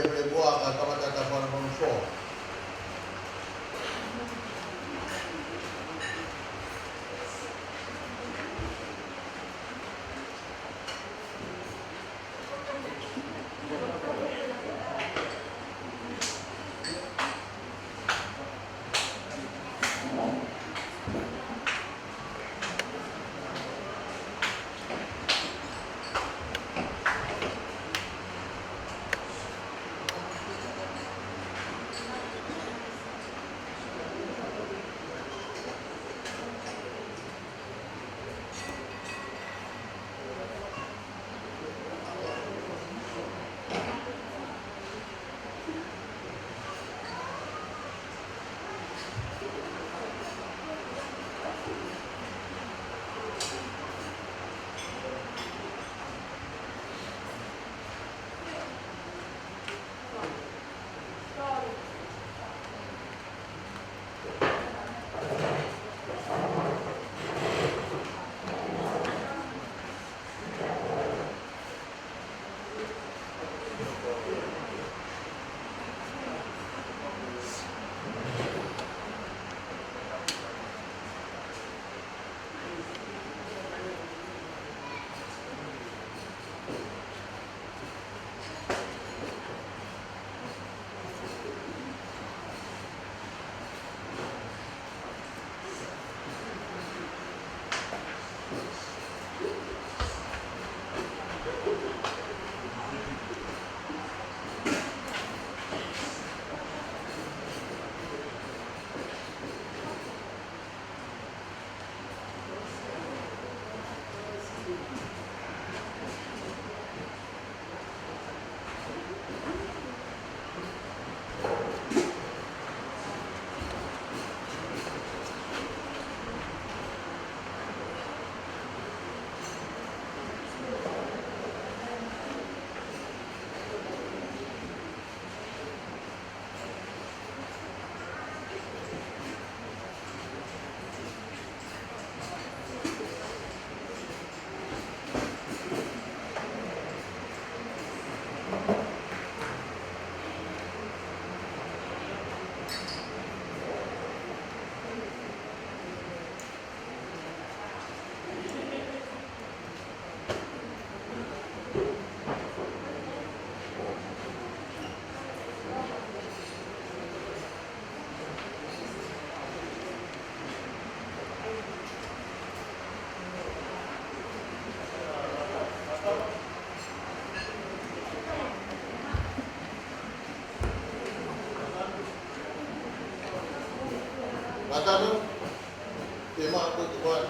boleh buang kata-kata manusia. Kata tu, tema apa tu buat?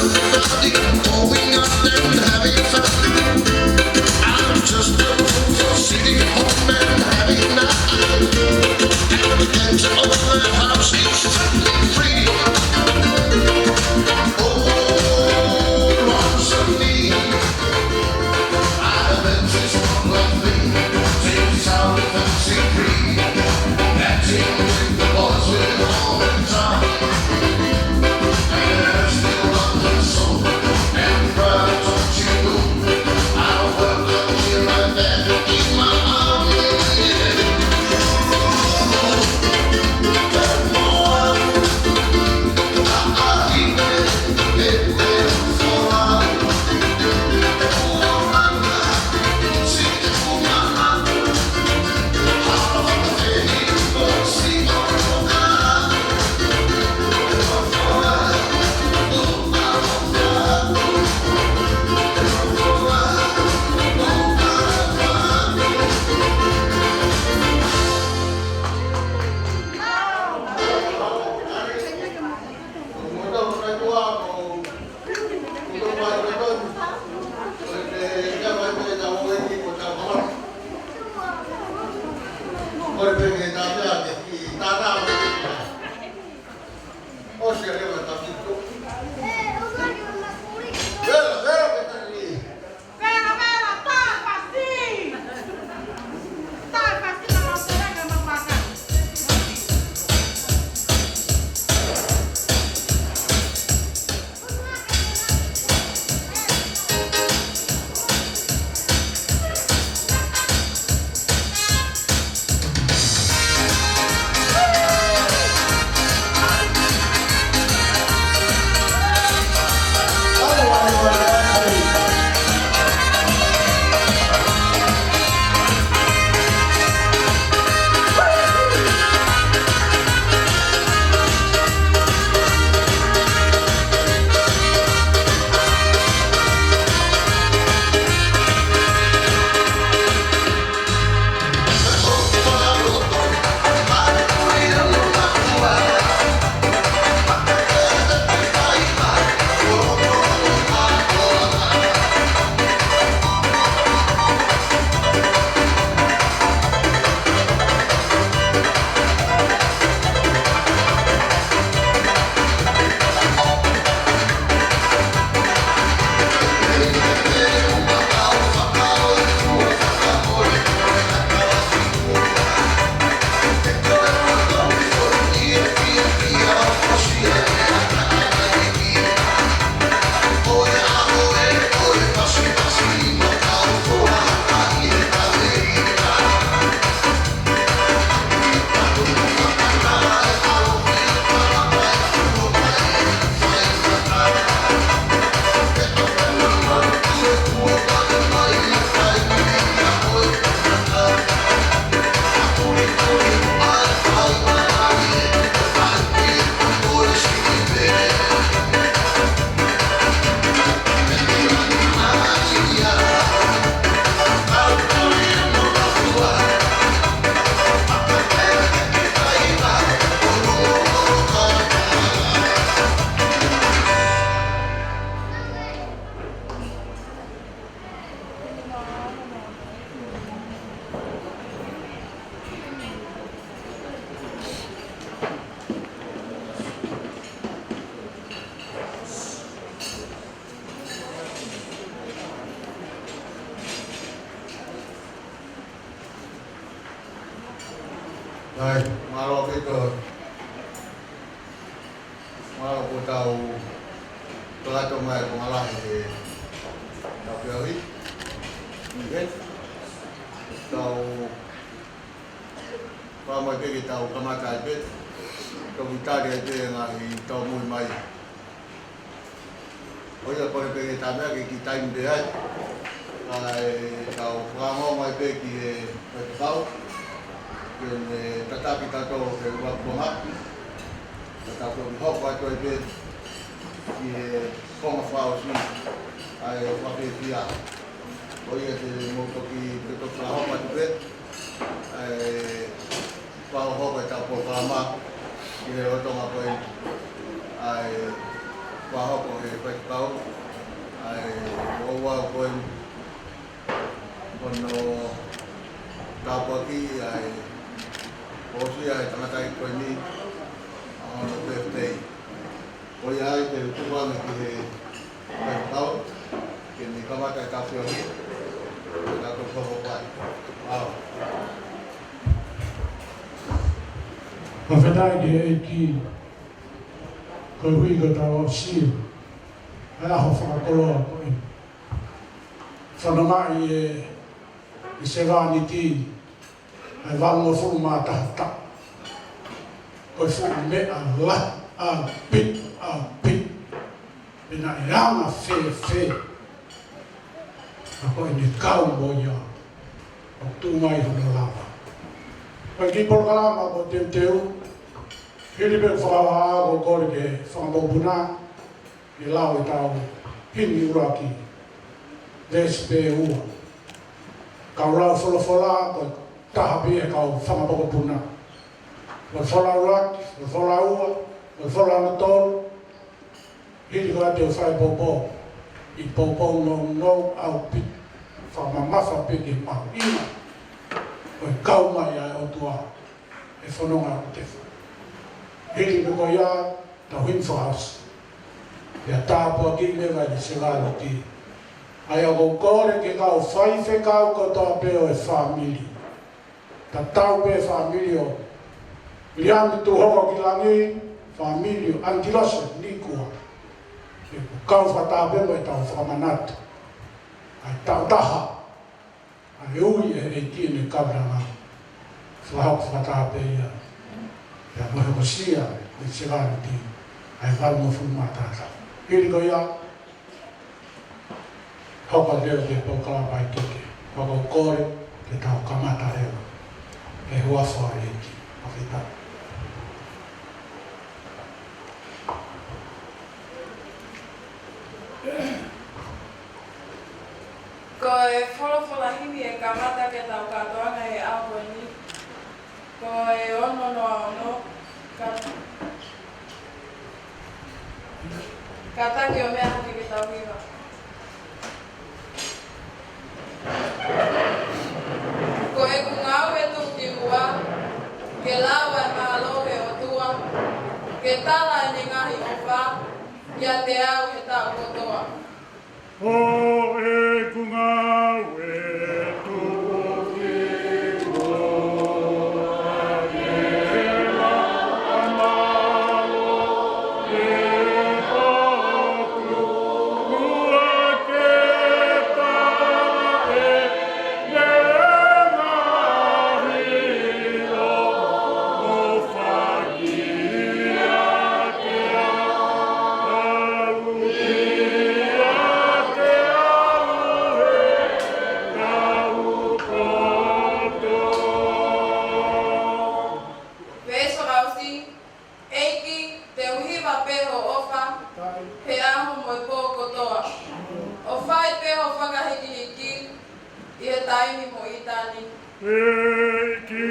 everybody going out and having fun. I'm just a fool for sitting home and having none. And to own the house is totally free. Oh, lots of me. I bet this one like me takes out a fancy free. Acting with the boys with all the time. And still on the soul. And proud, don't you know? I'll work up here and there to keep my arm in the air. Rồi, malo cái cờ malo của tàu tôi trong này của malo thì đọc được ít mình hết tàu qua mấy cái tàu cầm cái biết trong ta để là tàu mùi mày bây giờ còn cái tàu này cái tay mình để lại tàu qua ngõ mấy cái tàu yung tatapi tato ke wag buhat tatapo hok wa to be kong faus ni ay papitia oye de mo to ki to sa hok wa to be ay pa hok wa tapo kama ile oto ma ko ay wahoko e whaikau ai owa koe ono tāpaki ai osi ai tamatai koe ni ono birthday. Koe ai te utuanga ki he whaikau ke ni kamata e kawhio ni e kato whako pai. Ao. Mawhenai ki e ki koe hui ko tau o siu. Ai aho whakakoloa koe. Whanamai e se wāni ti ai wāngo whuru mā tahata. Koe whuru me a la, a pit. Pena e anga whē. A koe ni kau mo ia. O tūmai hona lava. Koe ki porkalama ko teu. Hiri pe whakawa ko kore ke whakamopuna. E lau e tau hini uraki. Des pe ua. Kau rau whola ko taha pe e kau whakamopuna. Ko whola uraki, ko whola ua, ko whola matoro. Hiri ko ate o whai popo. I popo no au pi. Whamamafa pe ke mahu ina. Ko e kau mai ai o tua. E whanonga o te wha. Hiri pe ko ia tau hinwhaas. Ia tāpua ki me vai ni se wālo ki. Ai o kore ke kau whaife kau ko toa peo e whamili. Ta tau pe whamili o. Liami tu hoko ki langi, whamili o antilose nikua. E kau whatape mo e tau whamanatu. Ai tau taha. Ai ui e tine kabranga. Whahok whatape ia. Ia mohe ko sia e se wālo ki. Ai whalmo fumatata. Hiri ko ia. Hoko leo te pokala pai kike. Hoko kore te tau kamata rewa. E hua whae eki. Awhita. Ko e wholofola hini e kamata ke tau katoanga e aho ni. Ko e ono no kataki o mea haki ke tau hiwa. Ko e kungau e tu ki ua, ke lawa e mahalohe o tua, ke tala e ni ngahi o wha, ia te au e tau kotoa. O e kungau e tu ki ua, ke lawa e mahalohe o tua, ke tala e ni ngahi o wha, ia te au He aho mo I pō kotoa. O whai peho whakahiki hiki I he taimi mo I tani. E ki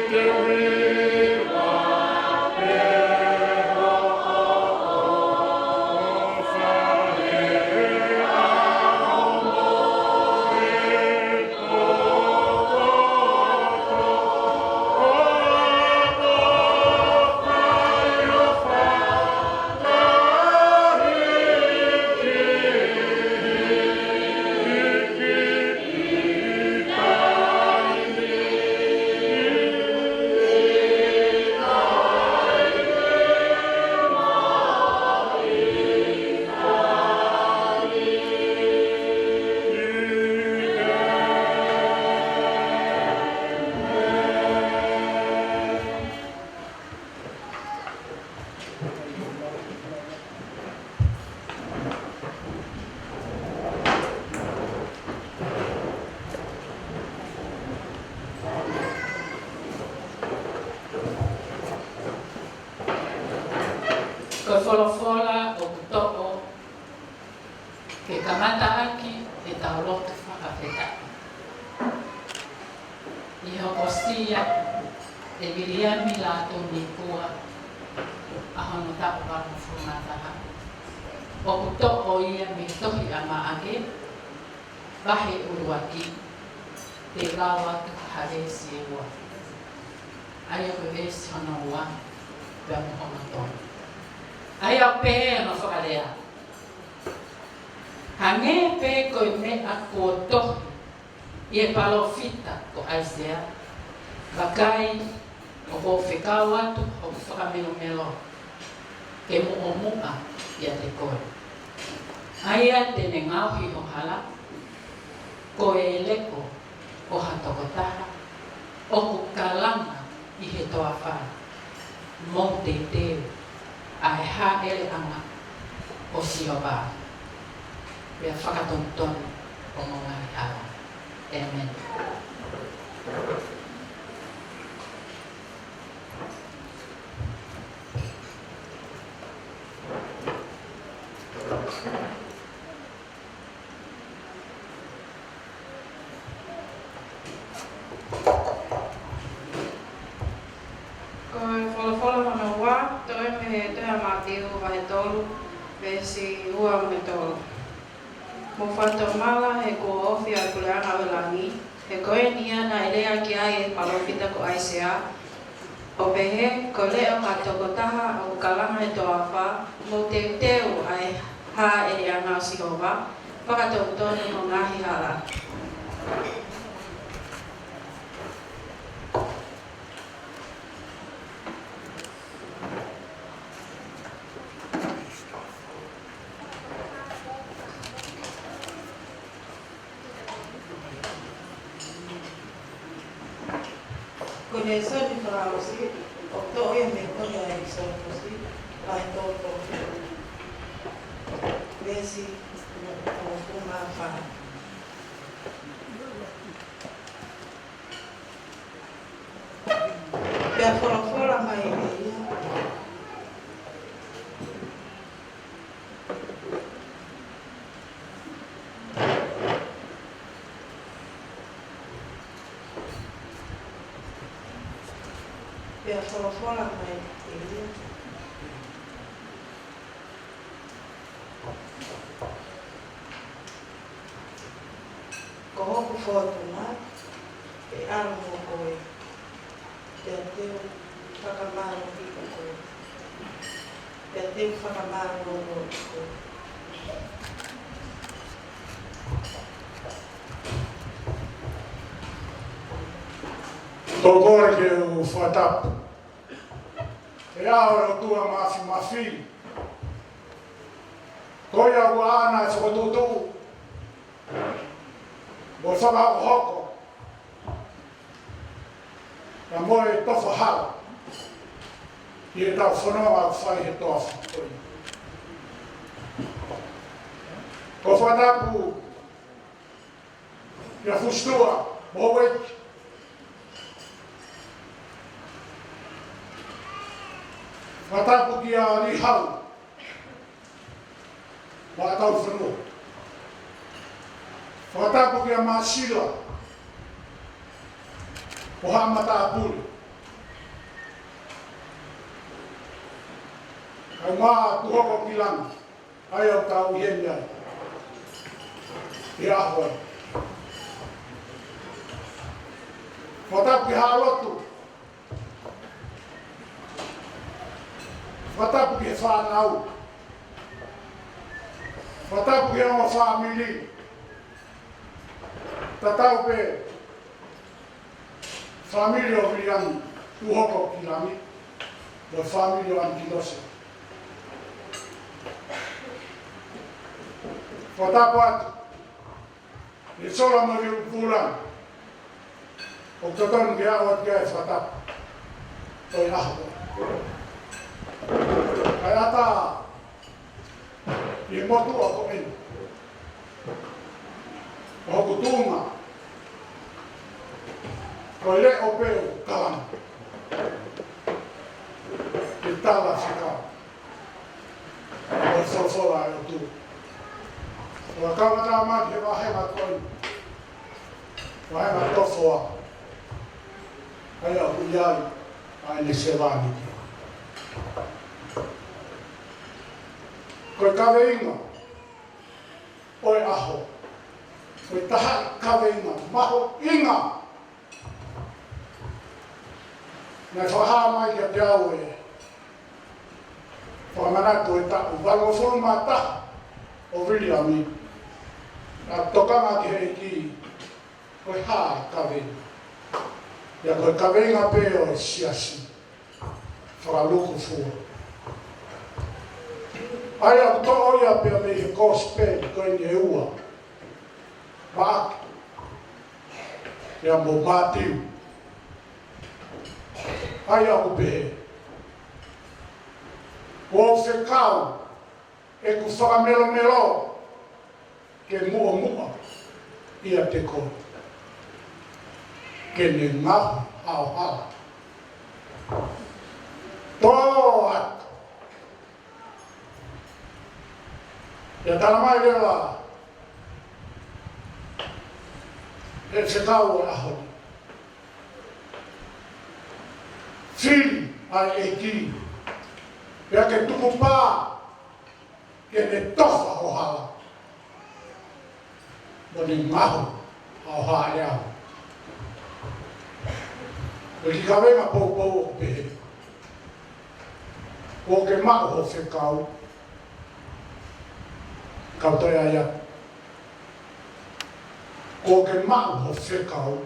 te wiwa peho o whae aho mo e tō Ko wholofola o kutoko ke kamata aki e tau lotu whakawheta. I hoko sia e viriami lato ni kua a hono tapu wano whumataha. o kuto o ia me tohi a maake, wahe uruaki, te rawa te hare si e ua. Aia koe esi hana ua, pia mohona tonu. Aia pe no whakarea. Hange pe koe mea kua tohi, i e palofita ko Aisea, wakai o ho whekau atu o whakameno melo, ke mo mua ia te koe. Aia tene ngauhi o hala, ko e leko o hatokotaha, o ku kalanga i he toa whara, mō te teo, ai ha ere anga o sihoba. Pea whakatontoni o mō ngai hala. Amen. Mo whātua mala he ko ofi a kuleana o langi, he koe ni ana e lea ki ai e palofita ko Aisea. O pehe, ko leo ka tokotaha o kalanga e toa wha, mo te teo ai ha e le ana o Sihova, whakatau tonu mo ngahi hala. Kone soni whaarosi, o toi me kone ai sonosi, ai toto. Vesi, o kuma whana. Pea whorafora mai e ia. Pea whorafora mai e ia. Ko hoku whotuna, e aro mo koe. Pea teo whakamaro ki o koe. Pea teo whakamaro o koe. Tō kore ke o whatapu. E aore o tua mafi mafi. Koe a ua ana e whakatutu. Mo whakako hoko. Ka moe tofa hala. I e tau whanoa a whai he toa whakoi. Ko whatapu. Ia whustua. Mo weki. Whatapu ki a li hau. Wa tau whanua. Whatapu ki a masila. O hamata a puri. Kai maa tuhoko ki langa. Ai au tau ieni ai. I ahoi. Whatapu ki halotu. Whatapu ki he whanau. Whatapu ki o whamili. Tatau pe whamili o Viliani, tuhoko ki langi, o whamili o Antilose. Whatapu atu. E sola mo riu pulang. O totonu ki awat ki ai whatapu. Toi aho. Kai ata i motu o ko eni. O hoku tūnga. Ko le o peo kalama. Ki tala whika. O whorwhora e o tū. O a kawata maki he wahenga koi. Wahenga tofoa. Ai a huiai. Ai ne se wāniki. Koe kawe inga. Oe aho. Koe taha kawe inga. Maho inga. Nai whaha mai kia te au e. Whamanatu e tau. Walo whulma taha. O Williami. Nā tokanga ki hei ki. Koe haa kawe inga. Ia koe kawe inga peo e siasi. Whakaluku fua. Ai au to oia pia me he gospel koe ni e ua. Maaki. Ia mo Matiu. Ai au pehe. Wo whekau e ku whakamelo melo ke mua mua ia te koe. Ke ne ngahu au hala. Tō atu. Ia tala mai rewa e whekau e ahoni. Whiri ai e ki. Ia ke tuku pā ke ne tofa o hala. Mo ni ngahu au hala e aho. E ki ka wenga pou o pehe. O ke mao o whekau. Kau toi aia. O ke mao o whekau.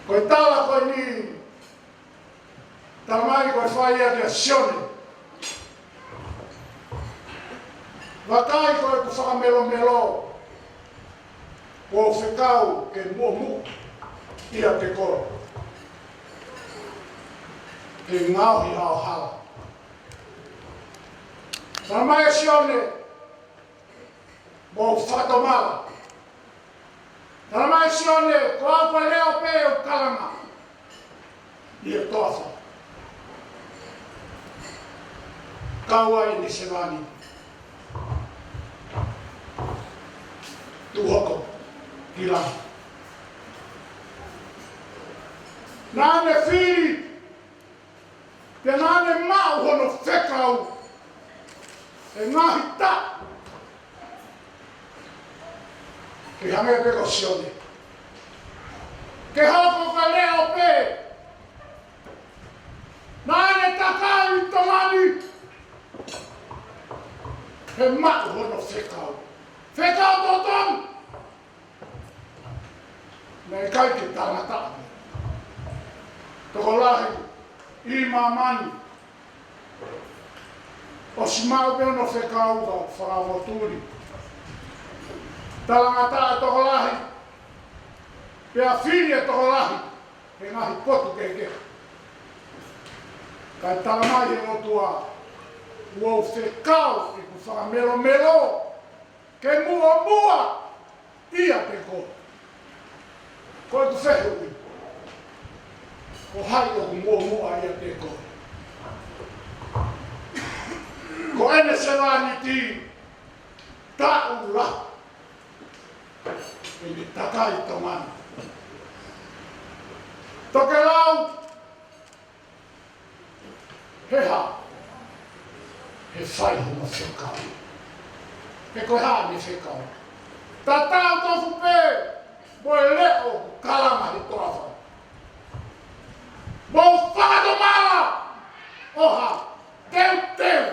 Koe tala koe ni. Tala mai koe whaia kia sione. Wakai koe ku whakamelo melo. O whekau ke mua mu. Ia te koro. Ke ngauhi au hala. Tala mai e sione. Mo whatomala. Tala mai sione, ko au koe leo pe o kalama. Ia tofa. Kaua i ni sewani. Tuhoko. Kila. Nane whiri. Te nane mau hono whekau. E ngahi ta. Ke hange peko sione. Ke hoko ka leo pe. Nane takau i tomani. He mau hono whekau. Whekau totong. Nei kai ke tangata. Toko lahi. I mamani. O si mau peo no whekau ka whakamoturi. Talangata e toko lahi. Pea whiri e toko lahi. He ngahi potu keke. Kai talamai e ngotua. Ua whekau e ku whakamelo melo. Ke mua mua. Ia te ko. Koe ku whehui. Ko hai o ku mua mua ia te ko. Ko ene se wani ti. Ta ura. E mi takai tomani. Toke lau. Heha. He whai huma whekau. He koe haa ni whekau. Tatau tofu pē. Moe leo kalama hi toafa. Mo whakatomala. Oha. Teu.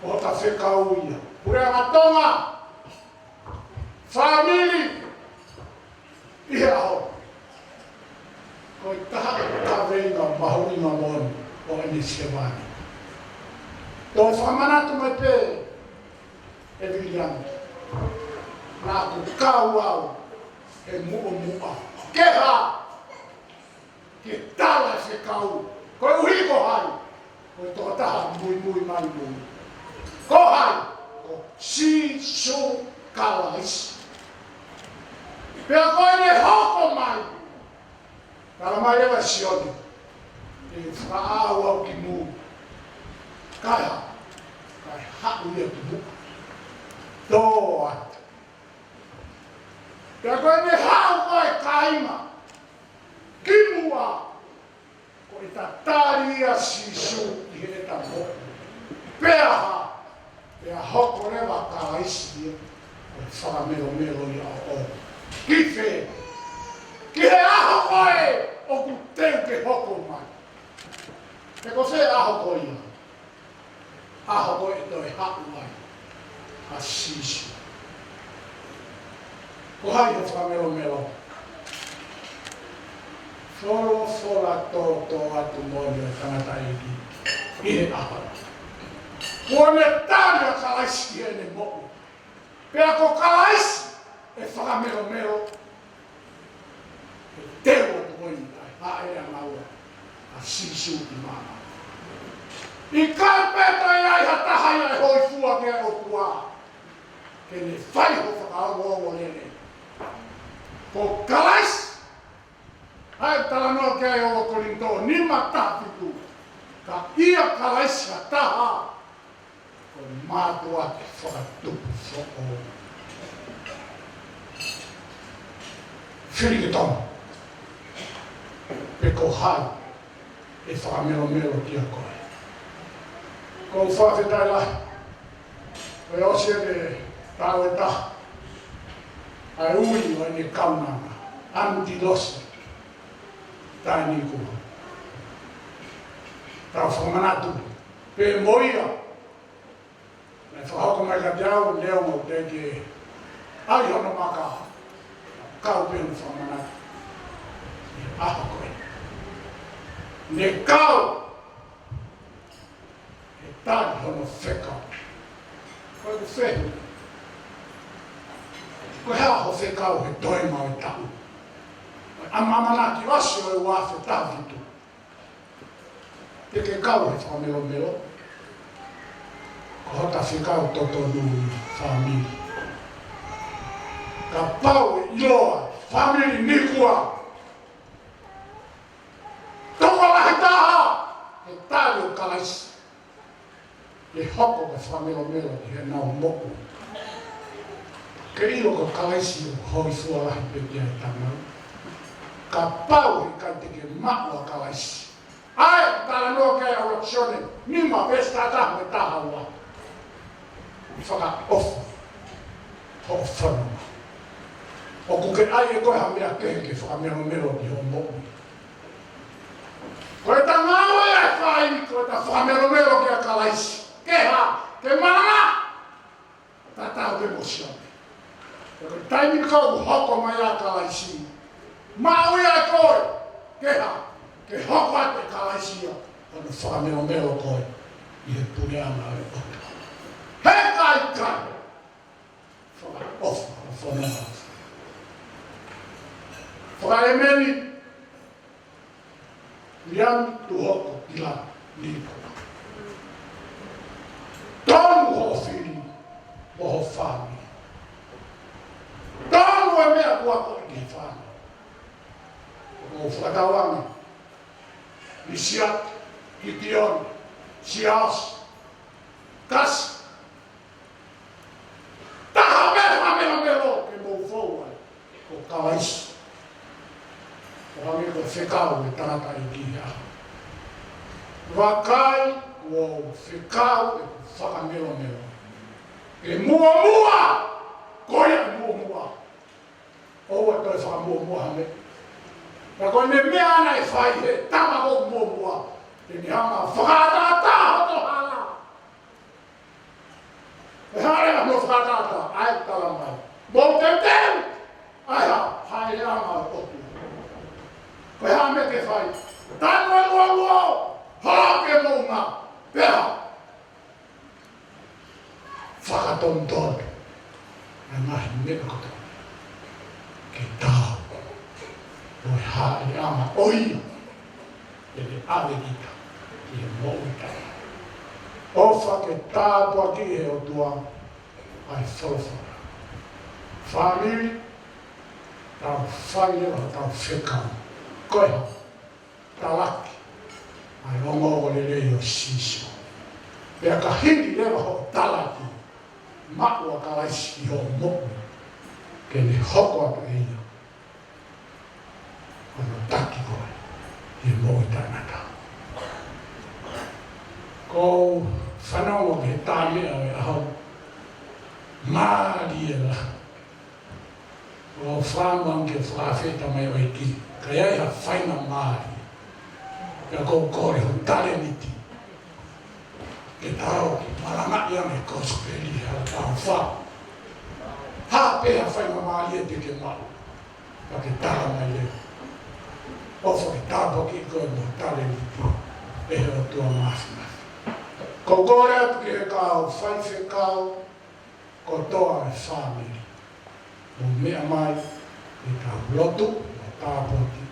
O ta whekau ia. Purea tonga. Famili. Ia ho. Koe taha ka venga mahu inga moni. O eni sewani. Tō whamanatu mai pē. E Williami. Nā ku kau au. E mua. Keha. Ke tala se kau. Koe uhi ko hai. Koe tō taha mui mai mui. Ko hai. Ko si so kalais. Pea koe ne hoko mai. Tala mai ewa sioni. E whaau au ki mu. Kai hau ia tu mu. Tō atu. Pea koe ne hau koe kaima. Ki mua. Koe ta tā mo. Pea hoko rewa ka isi o whakamero ia o. Ki he aho koe o ku teu ke hoko mai. Te ko se aho koe ia. Aho koe toi haku mai. A sisi. Ko hai o whakamero. Solo to atu mōni o tangata iki. I he aho. Kone tāne a kalaisi ene moku. Pea ko kalaisi e whakamero. E teo atu mōni ai haere a maua. A sisi uti mana. I kai peta e ai hataha ia e hoi fua ke o tua. Ke ne whai ho whakaongo nene. Ko kalaisi. Hai tala noa kia e o korinto, nima tāpitu. Ka ia kalaisi a taha. Ko mātua te whakatupu whoko. Whirike tonu. Pe ko hai. E whakamero kia koe. Ko whawhetai lai. Koe osia te tau e taha. Ai ui o ene kaunanga. Anti-losi. Tai ni kua. Tau whamanatu. Pe moia. Me whahoko mai ka teau leo mo te ke ai hono maka. Kau pe no whamanatu. Aho koe. Ne kau. E tai hono whekau. Koe ku whehu. Koe hea ho whekau he toi mau e tau. A mamanaki wasi o e wafe tāwitu. Te ke kau he whamelo. Ko hota whikau toto nui whamiri. Ka pau e ioa, whamiri nikua. Toko lahi taha, he tāwi o kalaisi. He hoko ke whamelo he nau moku. Ke ilo ko kalaisi o hoi fua lahi pekia e tamau. Ka pau e kai te ke maua kalaisi. Ai, tala noa kei aura sione, nima vesta tahu e taha ua. Whaka ofu. Ho whanuma. O kuke ai e koe ha mea kehe ke whakamero ki ho moku. Koe ta ngāo e ai whaini, koe ta whakamero ki a kalaisi. Keha, ke mana. Ta tau ke mosione. Koe taimi kau hoko mai a kalaisi. Maui ai koe, keha, ke hoko ate kalaisia, kono whakamero koe, i he puneana e oto. He kai, whaka ofa, whanera. Whaka e meni, lian tu hoko ila lipo. Tonu ho whiri, ho whami. Tonu e mea kuako i whami. O whakatauanga, i Siat, Gideon, Sias, Kas. Taha mero ke mou whauai, ko kalaisi. O hangi ko whekau e tangata i kia. Wakai o whekau e whakamero. E mua, koia mua. Oua toi whakamua hame. Na koe ne mea ana e whai he tama o mua. Te ni hanga whakatata hoto hala. E hare a no whakatata, ai tala mai. Mou te teu! Ai ha, hai he hanga o tu. Koe ha me te whai. Tano e lua, hala ke mou ngā. Peha. Whakatonton. E mahi mena koto. Ke tāu. O hae ama oia, e le awekita, i he mouta. O whake tāpua ki he o tua, ai wholowhara. Whamiri, tau whailera, tau whekau. Koeha, talaki, ai ongo o le rei o sisio. Pea ka hindi lewa ho talaki, makua kalaisi ho moku, ke le hoko atu eia. Ono taki koe, i moi tangata. Ko whanau ke tāne au e ahau. Māri e la. O whanau ke whawheta mai o eki. Ka iai ha whaina māri. Ka kou kore hon tare niti. Ke tau ki maranga ia me kospeli hala tau wha. Ha pēha whaina māri e te ke mau. Ka ke tara mai leo. Ofo ke tāpo ki koe mo tare niti. E o tua mafi. Ko kore atu ki he kāu, whaife kāu, ko toa e whāmeri. Mo mea mai, e kāu lotu, o tāpoti.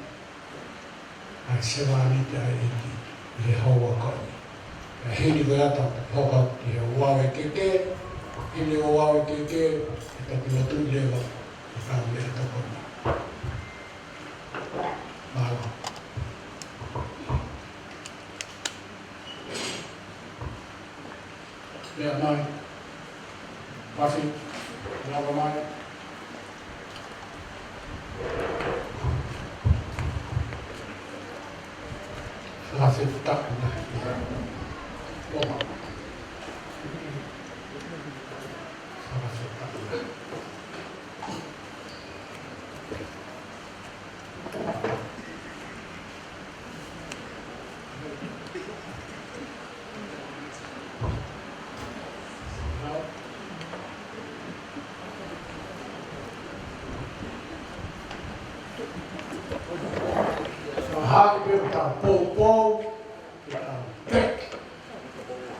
Ai se wānite ai eki, i he haua koni. E hini koe ata, hoka ki he uawe keke, hini o uawe keke, e taki lotu lewa, e kāu mea tokoni. Mālo. Mea mai, mafi, lava mai. Lafi tak na. Oma. Lafi tak na. Hai perta pou, tek.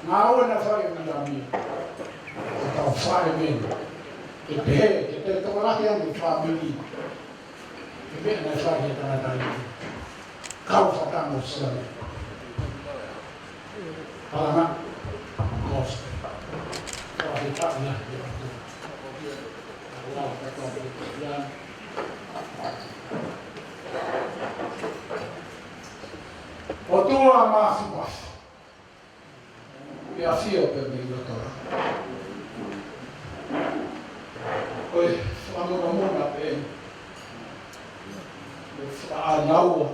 Ngā ua na whare mi a mi. E tau whare men. E pehe, e te tamaraki ane whamiri. E pehe na whare e tana tari. Kau whatango sare. Paranga, koste. Kau he tāna e atu. Kau whatango e atu. O tua mafi mafi. E a fia pe me lotora. Oi, whamura muna pe. E whaanaua.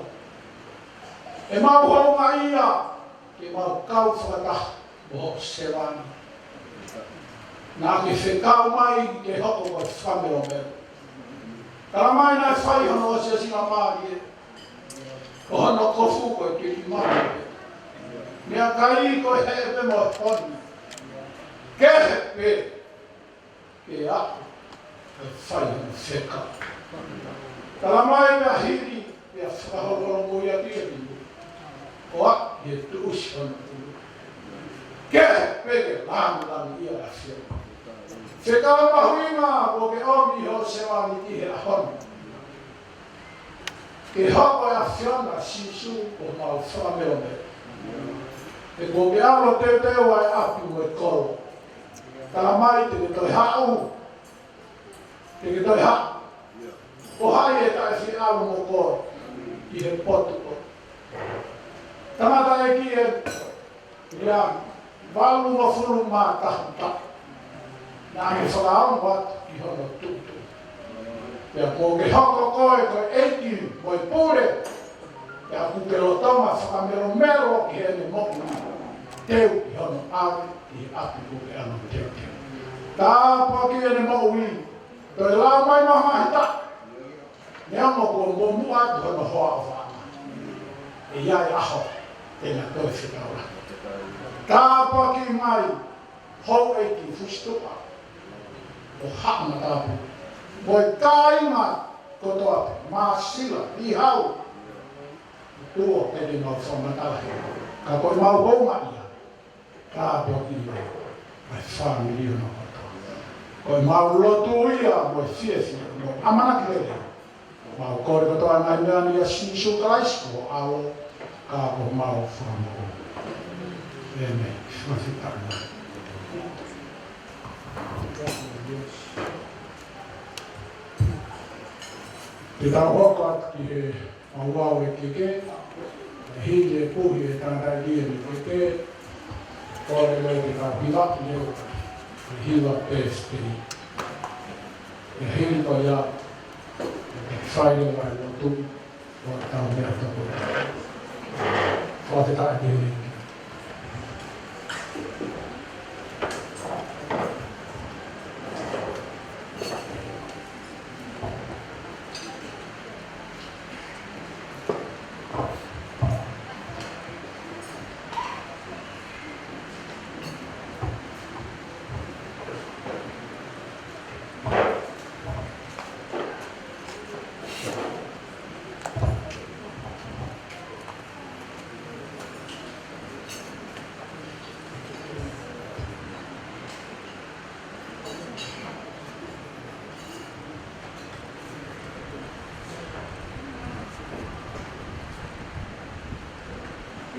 E mau hau mai ia. Ke mau kau whakata. O sewani. Nā ke whekau mai ke hoko o whamero mero. Kara mai nai whai hono o se singa maari e. O hono kofu koe ke i maari. Mea kai koe he pe mo honi. Ke he pe. Ke aku. Ke whai hono wheka. Kala mai mea hiri. Mea whakahoro mui a tiri. O aki he tuusi hono ulu. Ke he pe ke langu ia a wheka. Wheka mahuinga o ke omi ho sewani ki he a honi. Ke hapa ya whiana sisu o mau whamero me. E ko ke alo te teo ai api o e koro. Kala mai te ke toi hau. Te ke toi hau. O hai e tae whi alo mo koro. I he potu o. Tamata e ki e. Ia. Walu mo furu mā tahu tahu. Nā ke whakaau watu i hono tutu. Pea ko ke hoko koe koe eki moi pure. Pea ku ke rotoma whakamero mero ki hene moki. Teu i hono awe i api ku ke anu teu teu. Tāpua ki hene moki. Toi lau mai maha hita. Nea mo ko momu atu hono hoa o whaama. E iai aho. Tēnā koe whikaura. Tāpua ki mai. Hou eki fustupa. O haama tāpua. Moi tainga kotoa maa sila, i hau. Tuo pedi mau whamatalahi. Ka koi mau houma ia. Ka poki ia. Mai whamiri ono kotoa. Koi mau lotu ia, moi fiesi, moi amana kirele. Mau kore kotoa nai meani ia sisu kraisko ao. Ka po mau whamaru. Eme, whasitarna. Te tau hoko atu ki he mauau e keke, hili e puhi e tātai lia ni keke, kore lei te tau hilaki leo, e hila pēsteri. E hili ko ia, e te whaile mai lotu, o tau mea toko. Wha te tae te hili.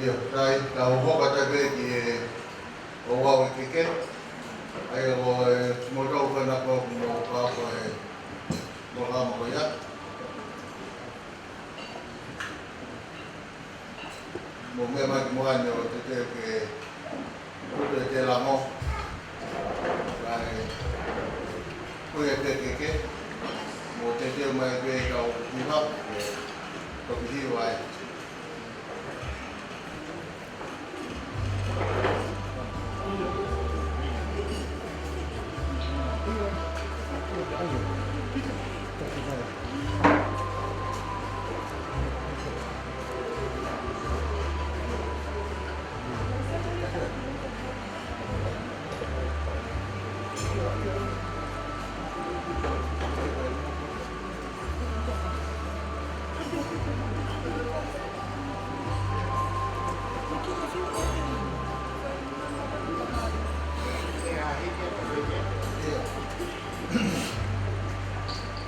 Ia, tai, tau hoka tai pe ki o wau e keke. Ai o mo tau whana ko mo pāpa mo rama ko ia. Mo mea mai ki mohane o te te ke kutu e te lango. Kai kui e pe keke. Mo te te mai pe kau kuhap e toki hiu ai.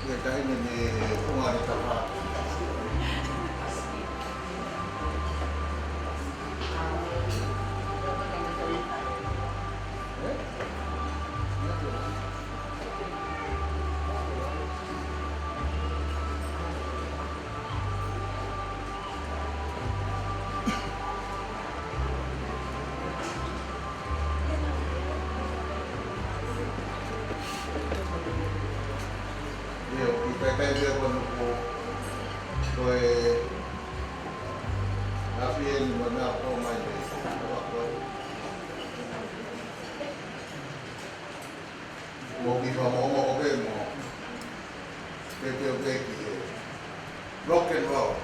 Ia tahi ni kunga ni tapa. Ia, kita kai dia pun koe apien mana ko mai ni. Mo ki fa mo mo ke mo. Ke ki. Rock and roll.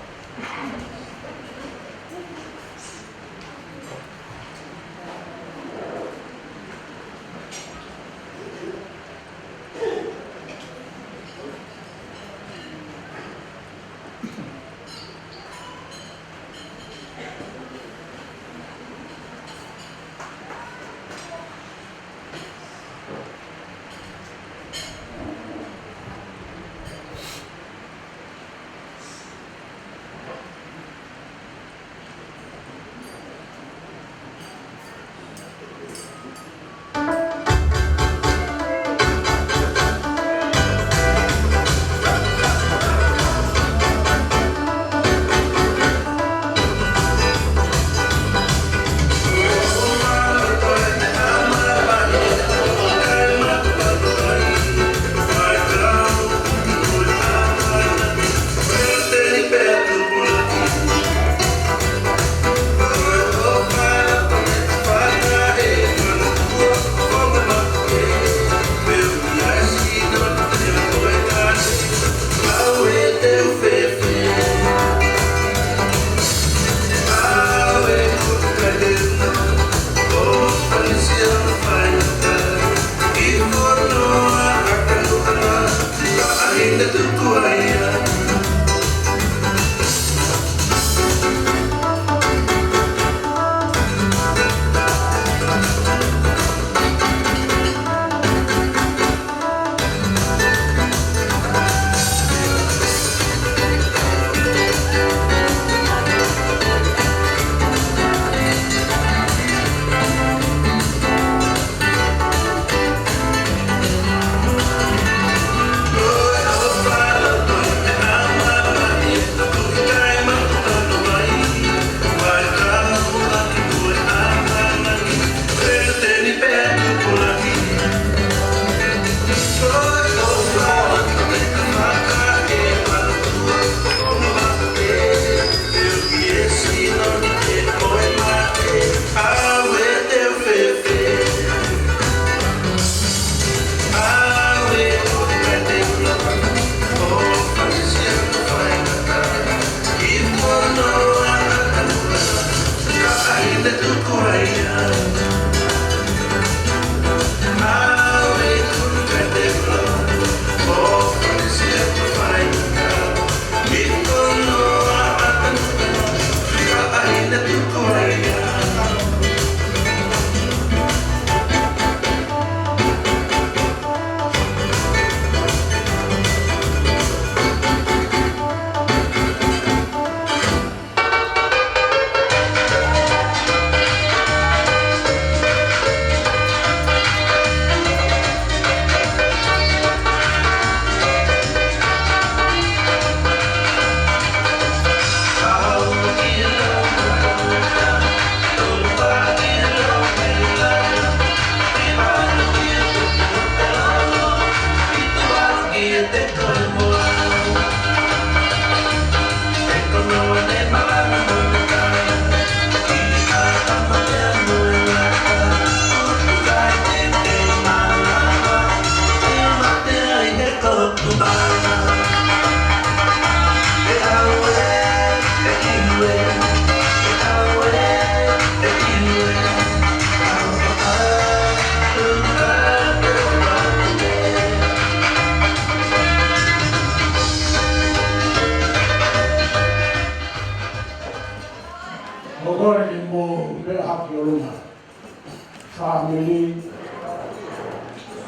family,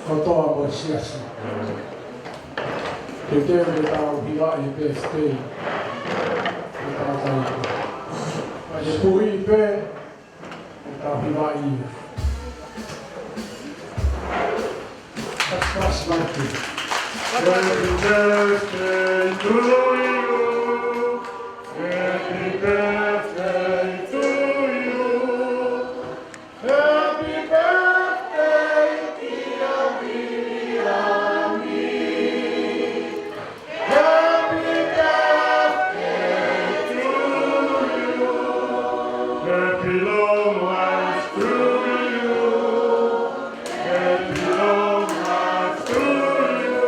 kotoa mo siasa. Kita yang tahu hiwa IPST, kita tahu. Pada pui IP, kita hiwa ini. Pas mati. Happy birthday to you. Happy birthday to you. Happy birthday, dear Miriami. Happy birthday to you. Happy long life to you. Happy long life to you.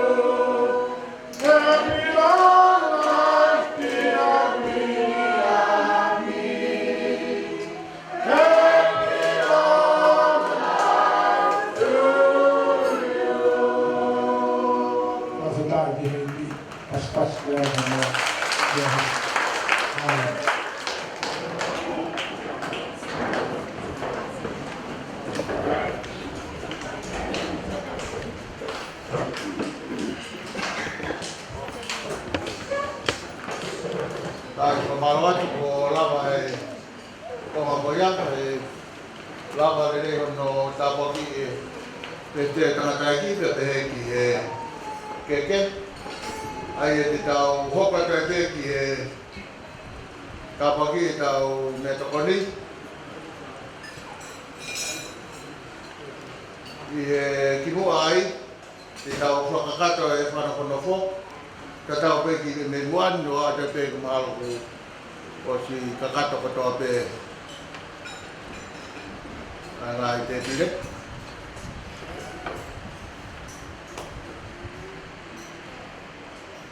Happy long life, dear Miriami. Happy long life to you. Maksudnya di pas-pas dia sama dia. Tai kamaruat ko lava e ko maboya e lava le no tapoki e te tangata ki te ki e keke ai te tau hopa te ki e tapoki tau me tokoni e ki mo ai te tau whakakato e whanakona Katau pe ki me muan no a te pe mal ko o si kakato ko to pe ana te dire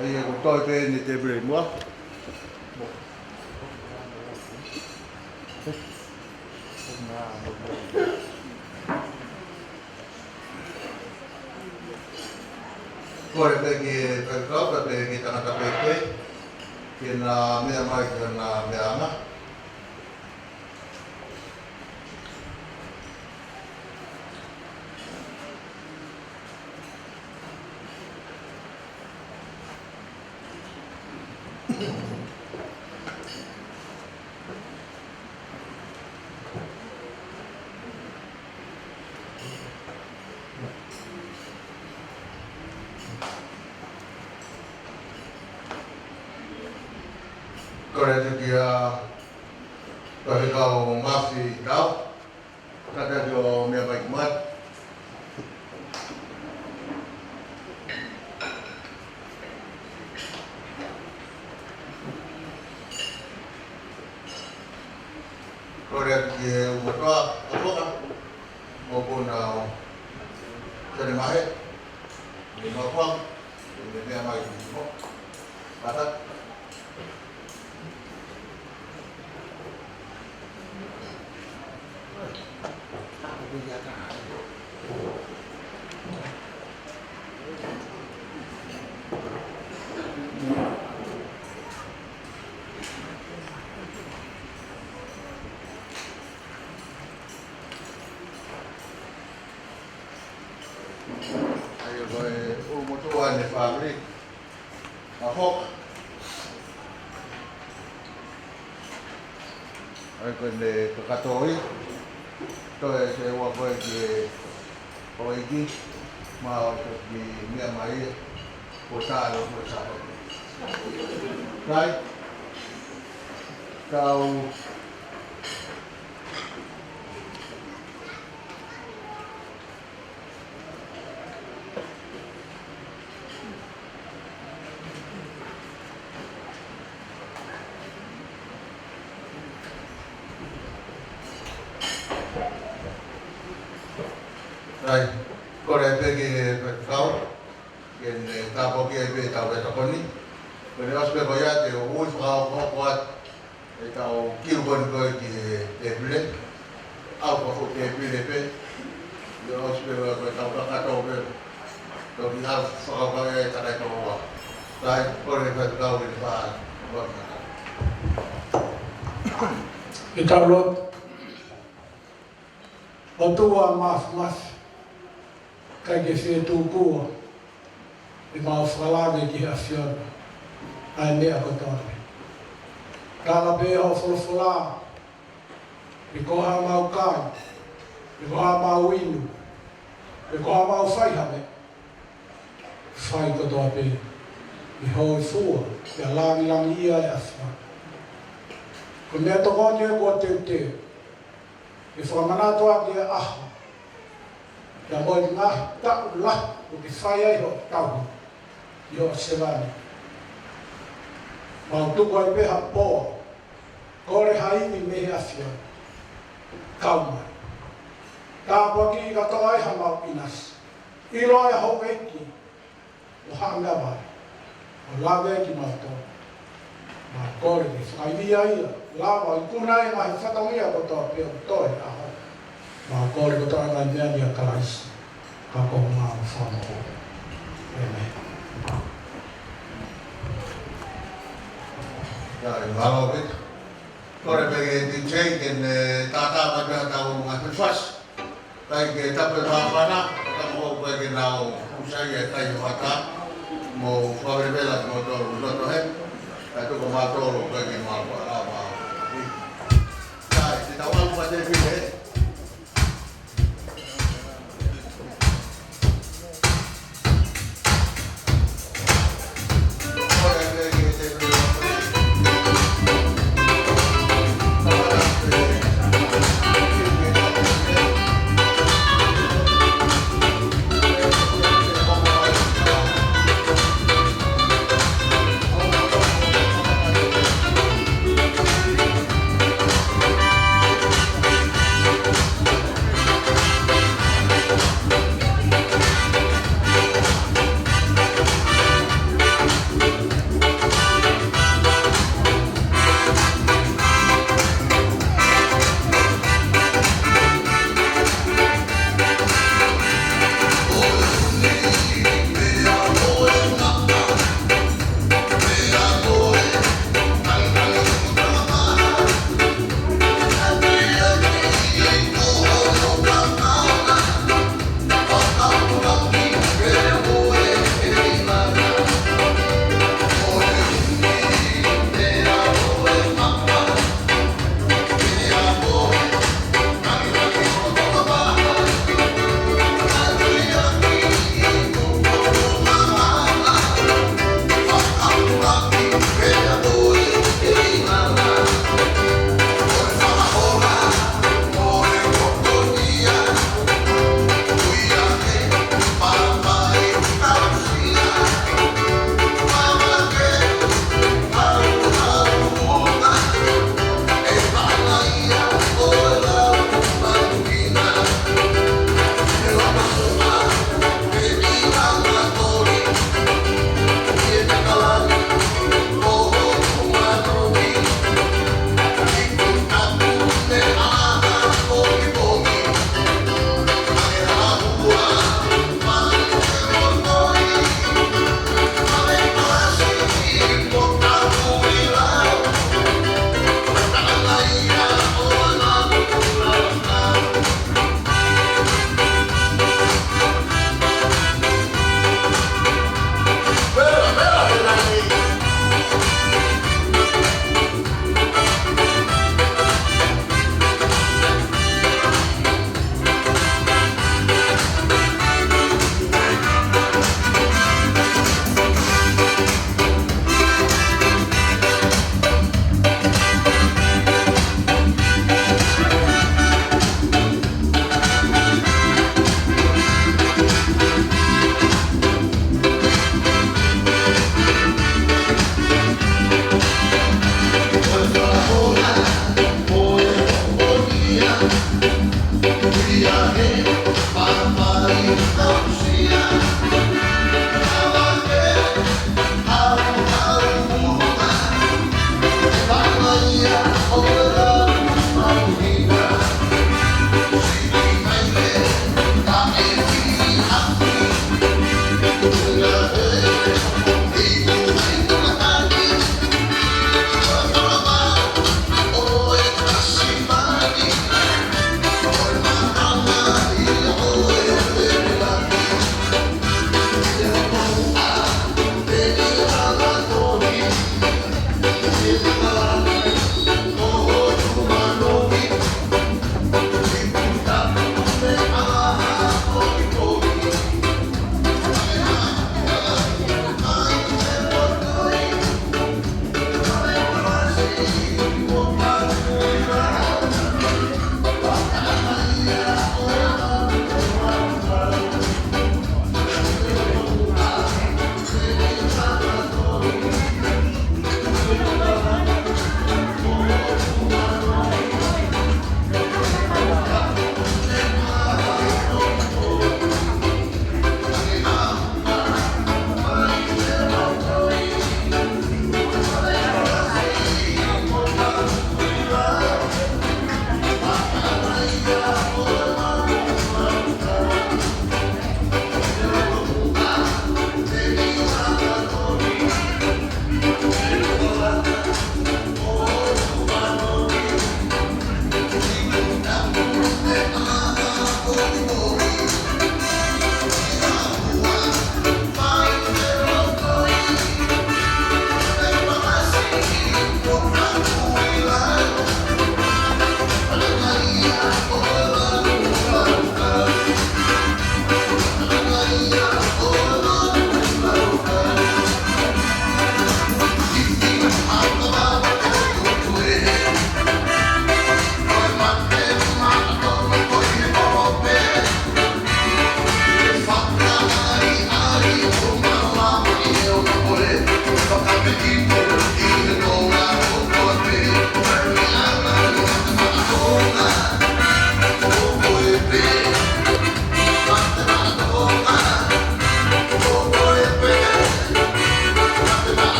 ai ko to pe ni te bre mo Kore pe ki kau pe ki tangata pe ki na mea mai ki na mea ana. Kore te kia kore kau ngasi kau kata jo mea mai kumat kore kia umatua apoka maupun jadi mahe di mapuang di mea mai kumat patat Ayo koe umutuan ni family ahok ai koe ne kakatoi toe se ua koe ki oiki ma o ki mea mai ko talo ko talo kai kau Right, kore pe ki kau ken tapo ki pe tau pe tokoni kore aspe boya te o kau ko kuat e tau ki bon ko ki te bile au ko te bile pe yo aspe ko tau ka tau pe to ki ha so ka e ta ko wa right, kore pe kau ki pa wa Kita lot o tua mas kai ke se tu kua e mau whalave ki ha fiona ai mea kotone kala pe ho fulfula e koha mau kai e koha mau inu e koha mau whaihame whai kotoa pe i hoi fua e langi ia e asma ko mea tokone e kua teu e whakamanato aki e aho ia moi ngā tau la o ki whai ai ho tau i ho sevani mau tuku ai peha poa kore haini mehe afia kaumai tāpua ki ka toa ai hamau inas ilo ai hau eki o hanga mai o lawe ki mātou ma kore ki whakaivia ia lawa i kuna e ngahi whakamia kotoa pia toe aho ma kore kotoa ngai mea nia karaisi ka kohu ngā whamako Amen. Ja, in Hallovik. Kore pege di tjenken tata maga tau ngatu fas. Kai ke tape mapana, tamo pege nao usai e kai wata mo fabrevela mo toro loto he. Atu ko matoro pege mapa ama. Kai te tawal pa te pile.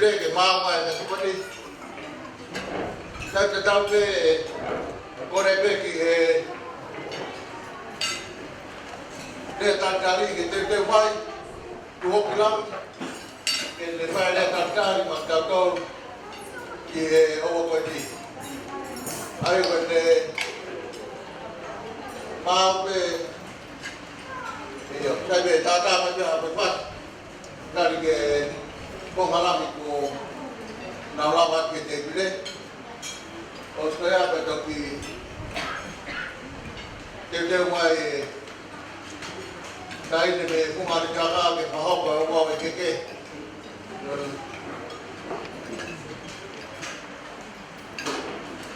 pile ke mama e te kupani. Te tau ke kore peki e te tatari ke te wai tu hoki lam ke le whai le tatari ma tautau ki e owa koe ti. Ai koe te mau pe iyo, tai me tata ma te hape pat nari ke pongalami ko naulawat ke te pile o skoia pe toki te mai tai ne me kumari kaka ke pahopa o wawe keke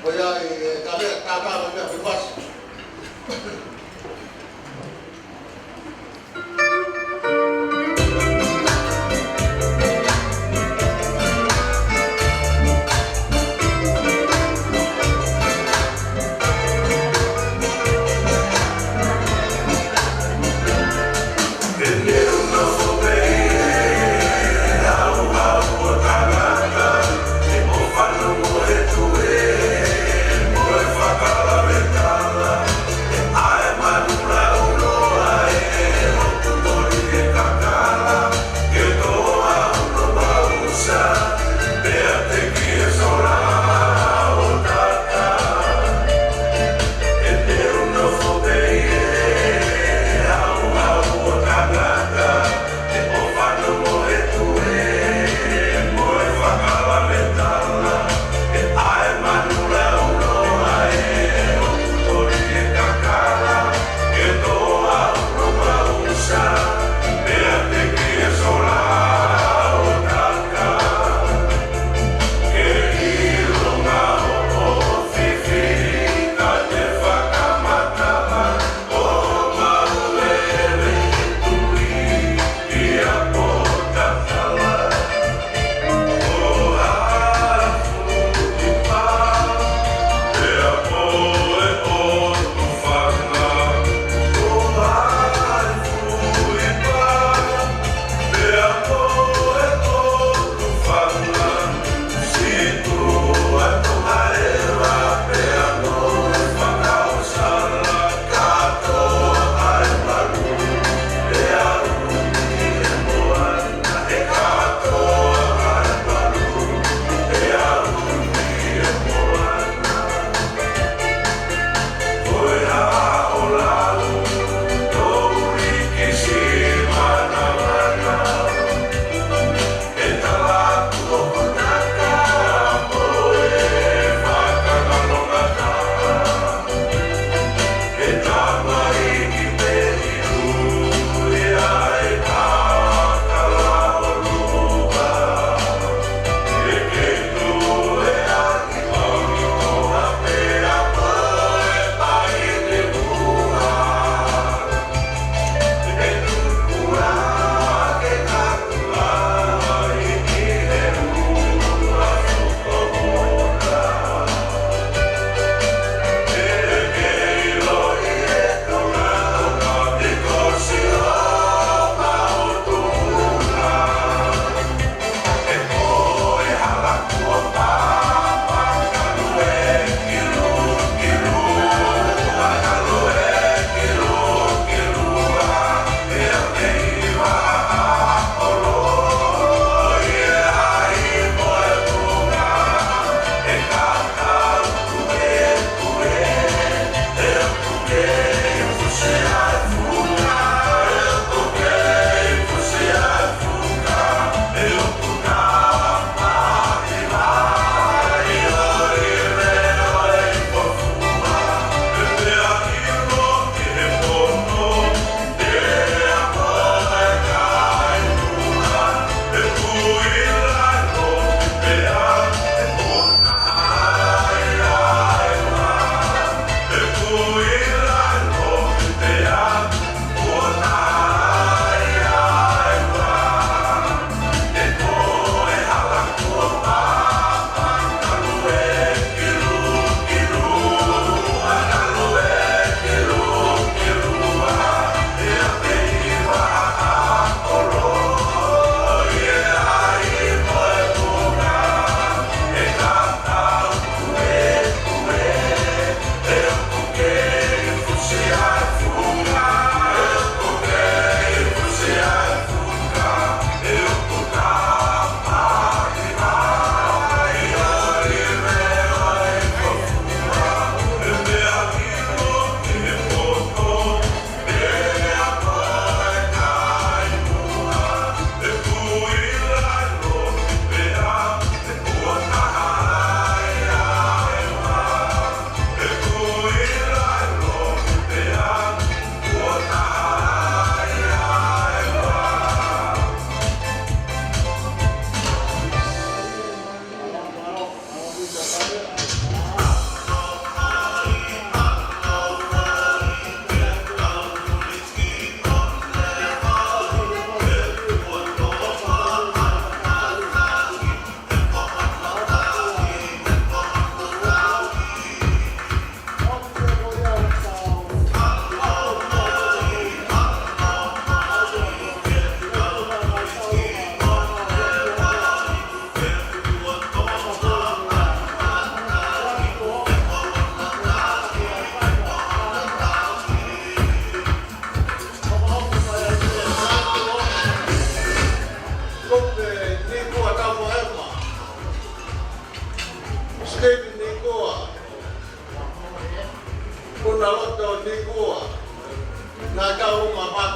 Oya e kame kaka ma te hape pas I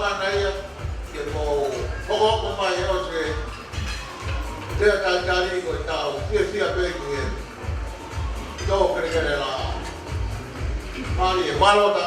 mana ia ke mo hoko mai o se te tari ko tau sia pe ki to kere la mari e malota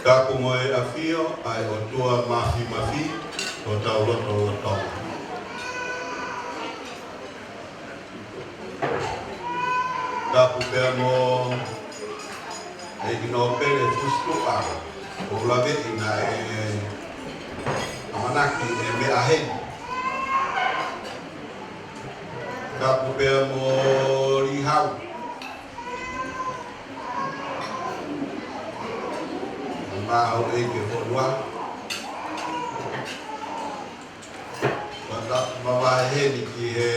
Ka kumoe a fio ai o tua mafi o tau loto o tau. Ka pupea mo e ino pere fustu a o lawe ina e amanaki e me ahen. Ka pupea mo rihau. Mau e ke fonua Mata mama he ni ki he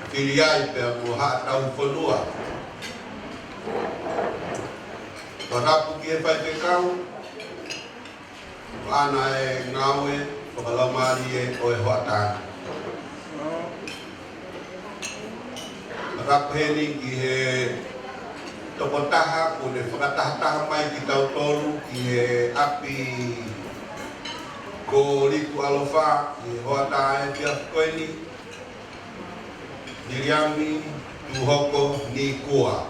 Kiriai pe mo ha tau fonua Mata pu ki e pai te kau Ana e ngawe Whakalamari e o e hoatana Mata pu he ni ki he Tokotaha kune whakataha mai ki tau tolu ki he api ko riku alofa ki hoata e pia koeni Niriami tuhoko ni kua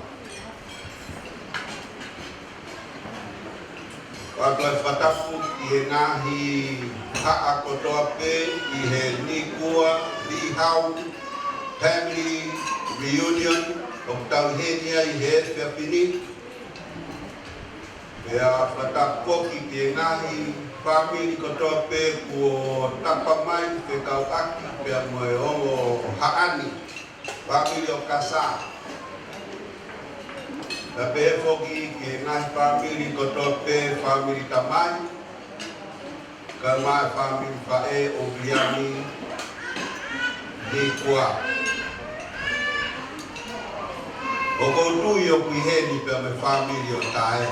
Wakla whatapu ki he ngahi haa kotoa pe ki he ni kua lihau family reunion Kau tahu henia i he whiapini Pea whatapoki ki ngahi Family kotoa pe kua tapa mai Pe kau aki pea moe ongo haani Family o kasa Pe he foki ki ngahi family kotoa pe Family tamai Kamai family fae o biami Ni kua O kou yo kui heni pe me family o tae.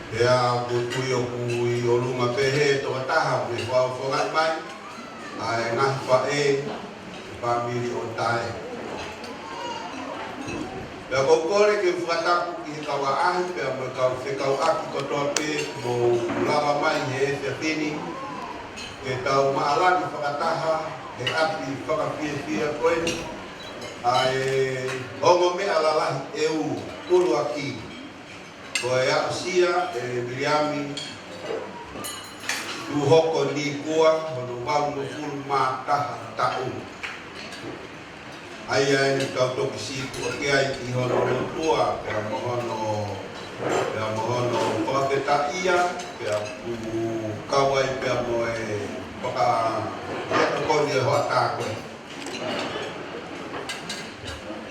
Pea kou yo kui o lunga pe he toka taha me whao whangat mai. Ai ngahi whae family o tae. Pea kou kore ke whakatapu ki he kawa ahi pea me kau whekau aki kotoa pe mo lawa mai he whiapini. Ke tau maalani whakataha he api whakapia koeni. ai hongo me alalahi eu ulu aki ko e asia e Miriami tu hoko ni kua hono wau no ful mata tau ai ai ni tau toki si ko ke ai ki hono no tua pe mohono paketa ia pe pu kawai pe mo e paka ya ko ni ho ata ko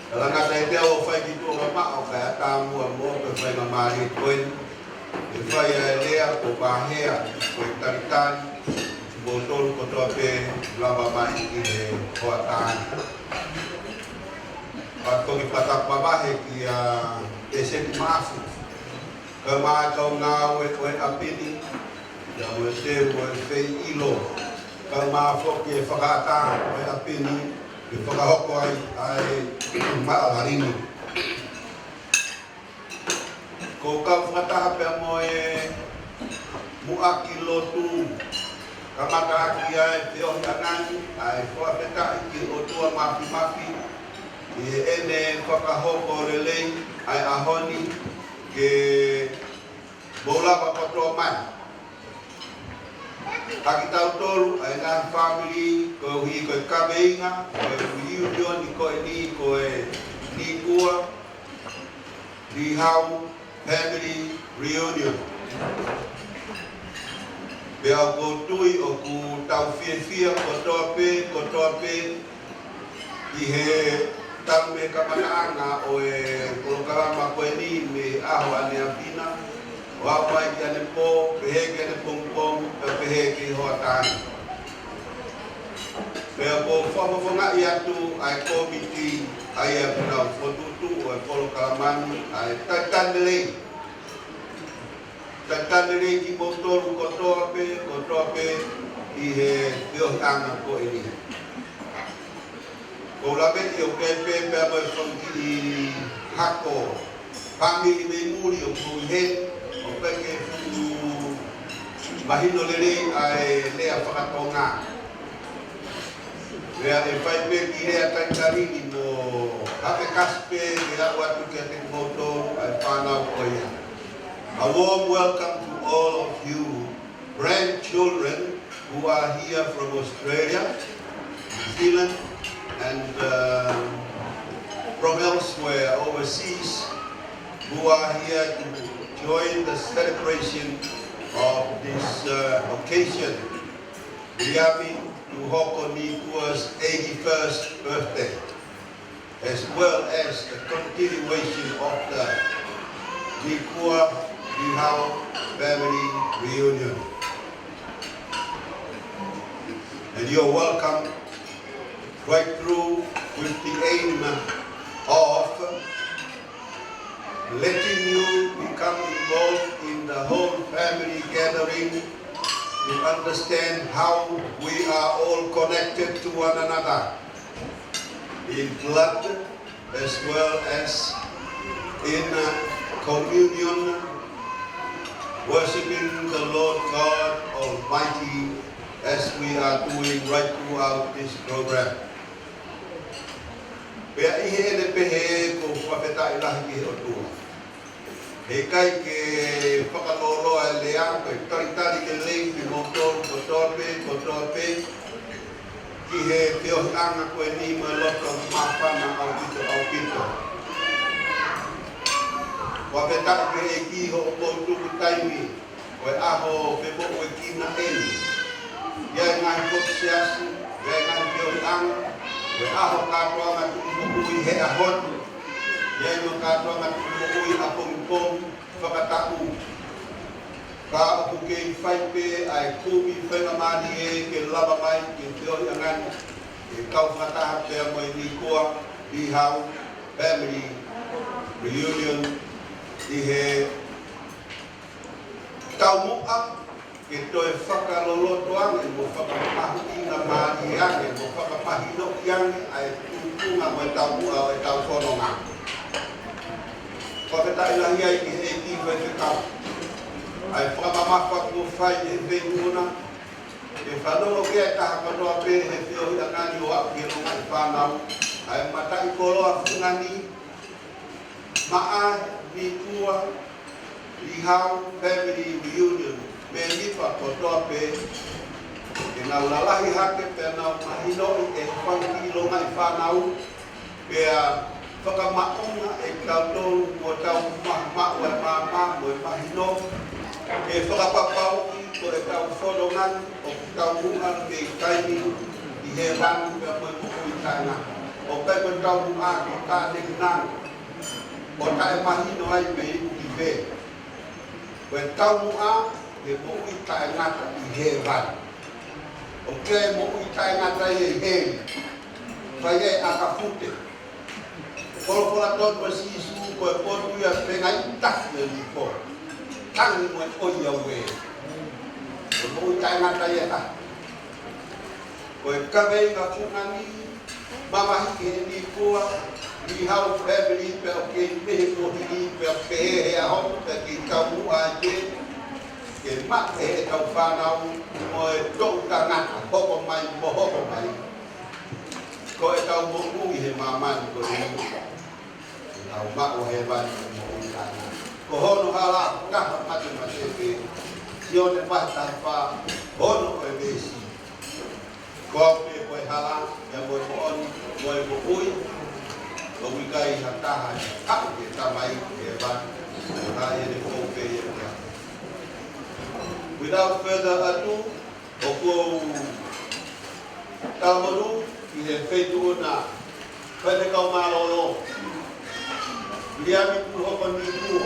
kalau nak saya tahu fai itu apa okey tamu amo ke fai mamari koin fai dia ko bahia ko taritan botol ko tope lama mai ini hoatan atau di patak babahe kia esen maafu kema kau ngawe apini ya wete fei ilo kema foki fakata apini di pakahoko ai maal hari ini. Kau kau kata apa moe muaki lotu kamata kia teo jangan ai kau peta iki otua mafi ene pakahoko relay ai ahoni ke bola papato man. Taki tau tolu ai na family ko hi ko kabeinga ko reunion ko ni kua di hau family reunion be ko tui o ku tau fia ko tope i he tau me kamana o e programa ko ni me aho ane apina wapa iane po behege ne pong behege hoatan be po fo nga iatu ai komiti ai apuna fotutu o polo kalaman ai tatandele ki botol kotope i he pio anga ko ini ko labe yo pepe pe ba fonti hako family me muri o he opeke fu mahino lele ai lea whakatonga lea e whai pe ki lea taitari no hape kaspe lea watu ki ate kumoto ai whanau koia. A warm welcome to all of you grandchildren who are here from Australia, New Zealand and from elsewhere overseas who are here to join the celebration of this occasion, Miriami Tuhoko Nikua's 81st birthday, as well as the continuation of the Nikua Nihau family reunion. And you're welcome right through with the aim of letting you become involved in the whole family gathering to understand how we are all connected to one another in blood as well as in communion, worshiping the Lord God Almighty as we are doing right throughout this program. Pea ihe ne pehe ko whapeta ilahi ki otua. He kai ke whakalolo e lea, ko taritari ke lei ki motor, kotope, ki he peohanga ko e ni ma loto mawhana au pito. Whapeta ke e ki ho o tuku taimi, ko e aho pe mo e kina eni. Ia ngahi kotsiasi, ia ngahi peohanga, we aho katoa nga tukuui he ahon ia no katoa nga tukuui apong whakatau ka oku kei whaipe ai kumi whengamani e ke lava mai ke teo iangan e kau whakataha pia mo i Nikua Nihau family reunion i he tau mu'a ke toe whakalolotoang e mo whakamahu ina maani ange, mo whakapahino iange ai tukunga mo e tau mua o e tau whanonga. Whakata ilahi ai ki he ki whai te kau. Ai whakamamawha ko whai e whenuna, e whanongo ke ai taha katoa pe he whio hi angani o aku he longa i whanau, ai matai koloa fungani maa ni tua i hau family reunion me nipa kotoa pe e nga ulalahi hake pe na mahino e whangi longa i whanau pe a whakamaunga e kautolu mo tau mahmau e mama mo e mahino e whakapapau i ko e tau whodongan o tau hunga pe kaini i he rangu pe a moe muku i taina o pe ko tau hunga ki tāne nang o tae mahino ai me iku ki ve ko e tau hunga e mo i tae ngata i he rangu o ke mo i tae ngata i he whai e aka fute Kolo ton ko si su ko e potu ia penga i tak le li ko. Tangi mo e oi au e. Ko mo i tae ngata ia ta. Ko e kawei nga fungani mama hiki he ni kua i hau family pe o ke mehe ko hiki pe o ke he a hoku pe ki kamu a je ke mak he tau whanau mo e tou ka ngata hoko mai mo hoko mai. Ko e tau mo ui he mamani ko e au mako he bani mo utana ko hono hala ka mate mate ke sione pata pa hono e besi ko pe ko hala ya mo on mo ui ko wi kai hata ha ka ke tamai e ban ha ye de ko pe ye without further ado ko tamaru i he fetu na pwede kau malolo Liami tu hoko ni tu.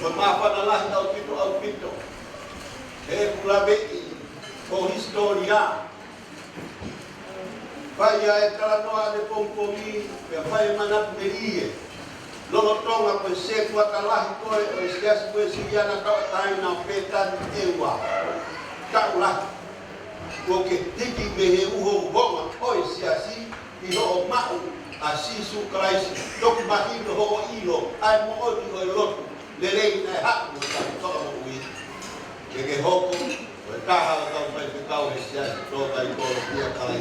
Pemaafan Allah tau pito. Pula beki ko historia. Faya e kalanoa de pongkomi, pe faya manap merie. Lolo tonga ko se kwa talahi ko o sias ko siana ka tai na petan ewa. Kaula. Ko ke tiki behe uho bonga o siasi i ho mau asisu Christ dok mahino ho ilo ai mo odi o lotu le lei na ha mo ta to mo wi ke hoko o ta ha ka pa te kau e sia to ta i ko pia kai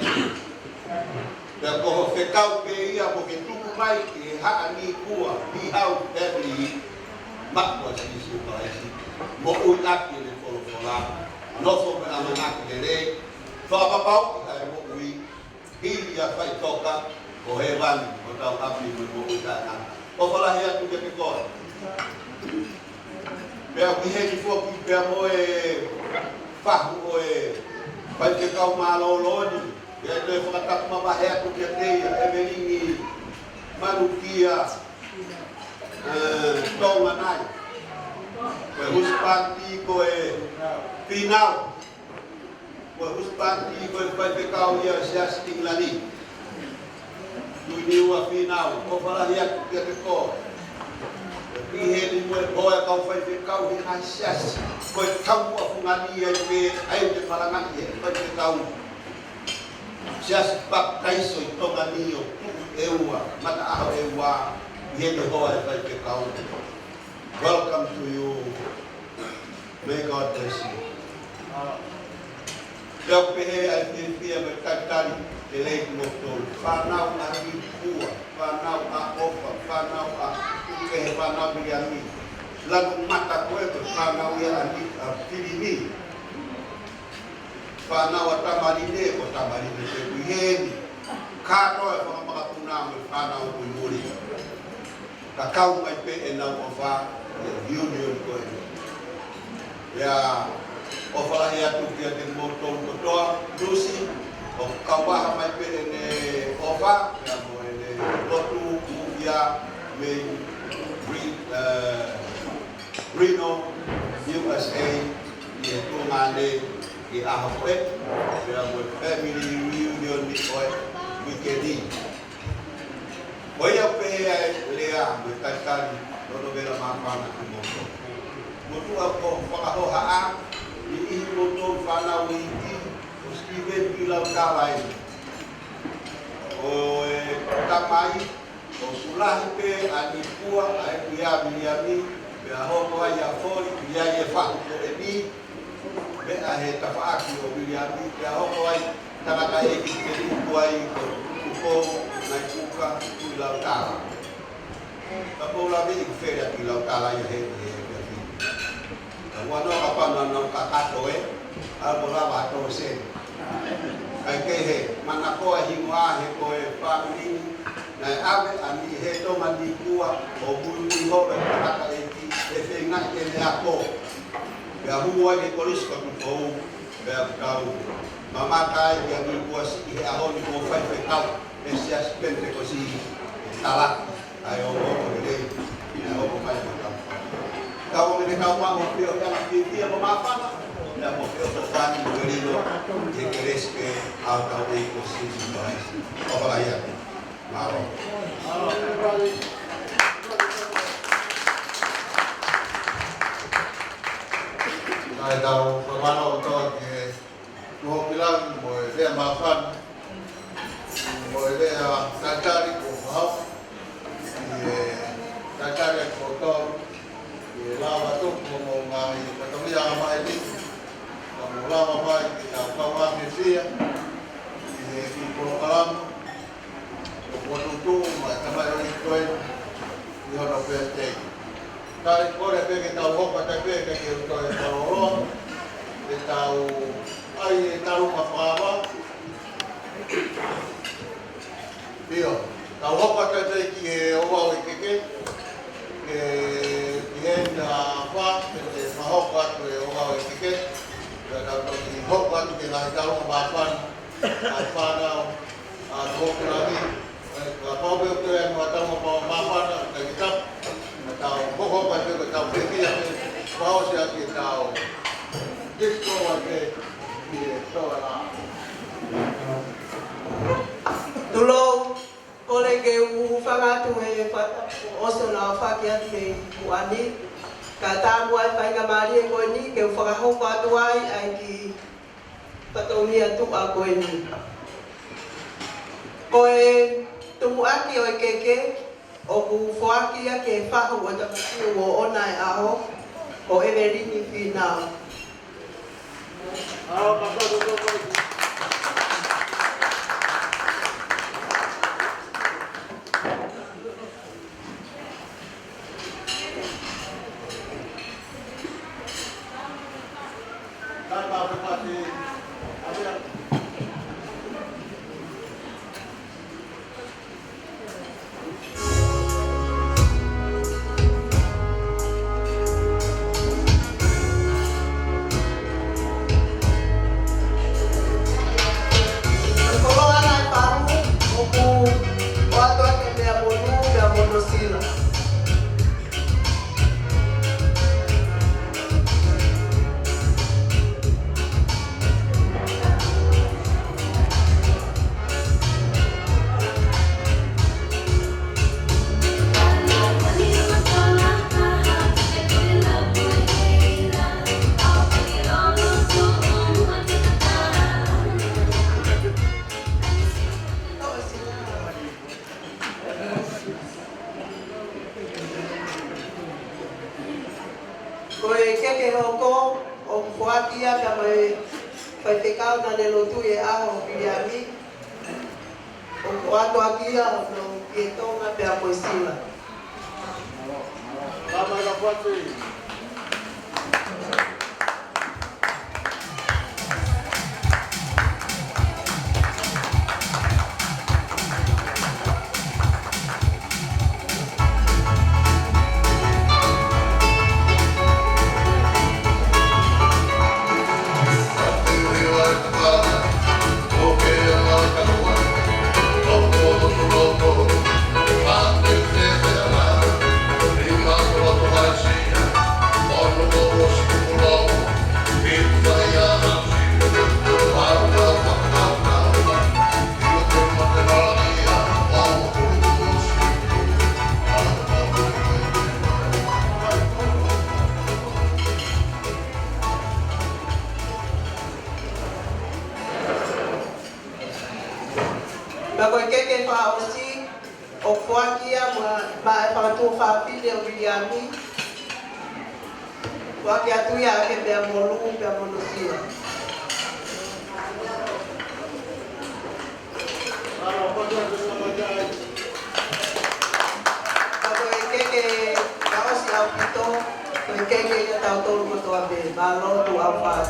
pe ko fe kau pe ia mo ke tuku mai ke ha ani kua bi hau every mak ko asisu Christ mo u ta ki le ko la no so pe amana ke le fa pa pau ai mo wi ia fai toka o he bani o tau api mo utana o fala hea tu ke ko pe a ki he ki fo ki pe mo e fa o e vai ke kau malo loni e te fo ka ma ba hea tu ke te e venini manukia tonga nai ko huspanti ko e final ko huspanti ko vai ke kau ia sia stinglani Dunia final, kau falah lihat dia teko. Ihe ni mo boy kau fai kau hi asias. Kau tahu apa ngani ai be ai te palangan ye fai kau. Sias pak kaiso to ngani yo ewa mata ah ewa ye ni boy fai kau. Welcome to you. May God bless you. Kau pehe ai pia berkatani Elei motor, whanau a ripua, whanau a ofa, whanau a uke, whanau i ami. Lagu mata koe ko whanau i a pilini. Whanau a tamarine ko tamarine te kuiheni. Kato e whakamakapunā me whanau ko muri. Ka kau mai pe e nau o wha, union koe. Ia, o whalahi atu kia te motor kotoa, Lucy, o kawaha mai pe ne ofa ya mo ne lotu ya me Reno USA ye tungane i ahwe ya mo family reunion ni oi weekend oya pe lea mo tatani no vera mapana mo mo tu ko fa ho ha ni mo to fa na wiki Steven bilang kalai, tamai, sulah pe anipua, ayah biami, biaho ayah foi, biaya fak ini, biaya tafaaki biami, biaho ayah tanakai kita buai po na kuka ilau tala. Tapo labi ikfera ilau tala ya he he. Wano kapano ng kakato albola wato sen. Ay kehe manako hingwa he ko family na ave ani he to mandikua o bulu ho kata eti efenga ele ako. Ya huwa ke polis ko po ya kau. Mama kai yang dikuas i ahon ko fai kau. Mesias pente ko si talak. Ayo ko gede. Ya ko fai kau. Kau ini kau mau pio kan pipi apa apa na mo pio to fan gelido de queres que auto de posisi mais o para ya maro ai tau pamano to que no pilang mo de mafan mo de tantari ko hau tantari ko to lava tu como ngai katomia mai ni como lava mai kita kawa mesia ki program o tu mai tamai oi toi yo no peste kai kore pe que tau hopa te pe que toi tau e tau ai tau mafava bio tau hopa te ki o wa ke en fa de mahopa to o ga ke da to di hopa ke la ta o ba fan a fa na a ho na ni la pa be to en wa ta mo ba fa na ke ta ta ho hopa ke ta pe ki ya pa o sia ke ta o disco wa ke ki to la tulo ole ke u fanga tu e fata oso na fa ke ati kuani kata buai pai ka mari ko ni ke fanga ho pa tu ai ai ki patonia tu a ko ni ko e tu aki o ke o ku fo aki ya ke fa ho wa ta ku o ona a ho o e veri ni final Kalau kau tu sama dia. Ako keke kao si au pito, ko keke ya tau tolu ko to abe, balon tu au fa.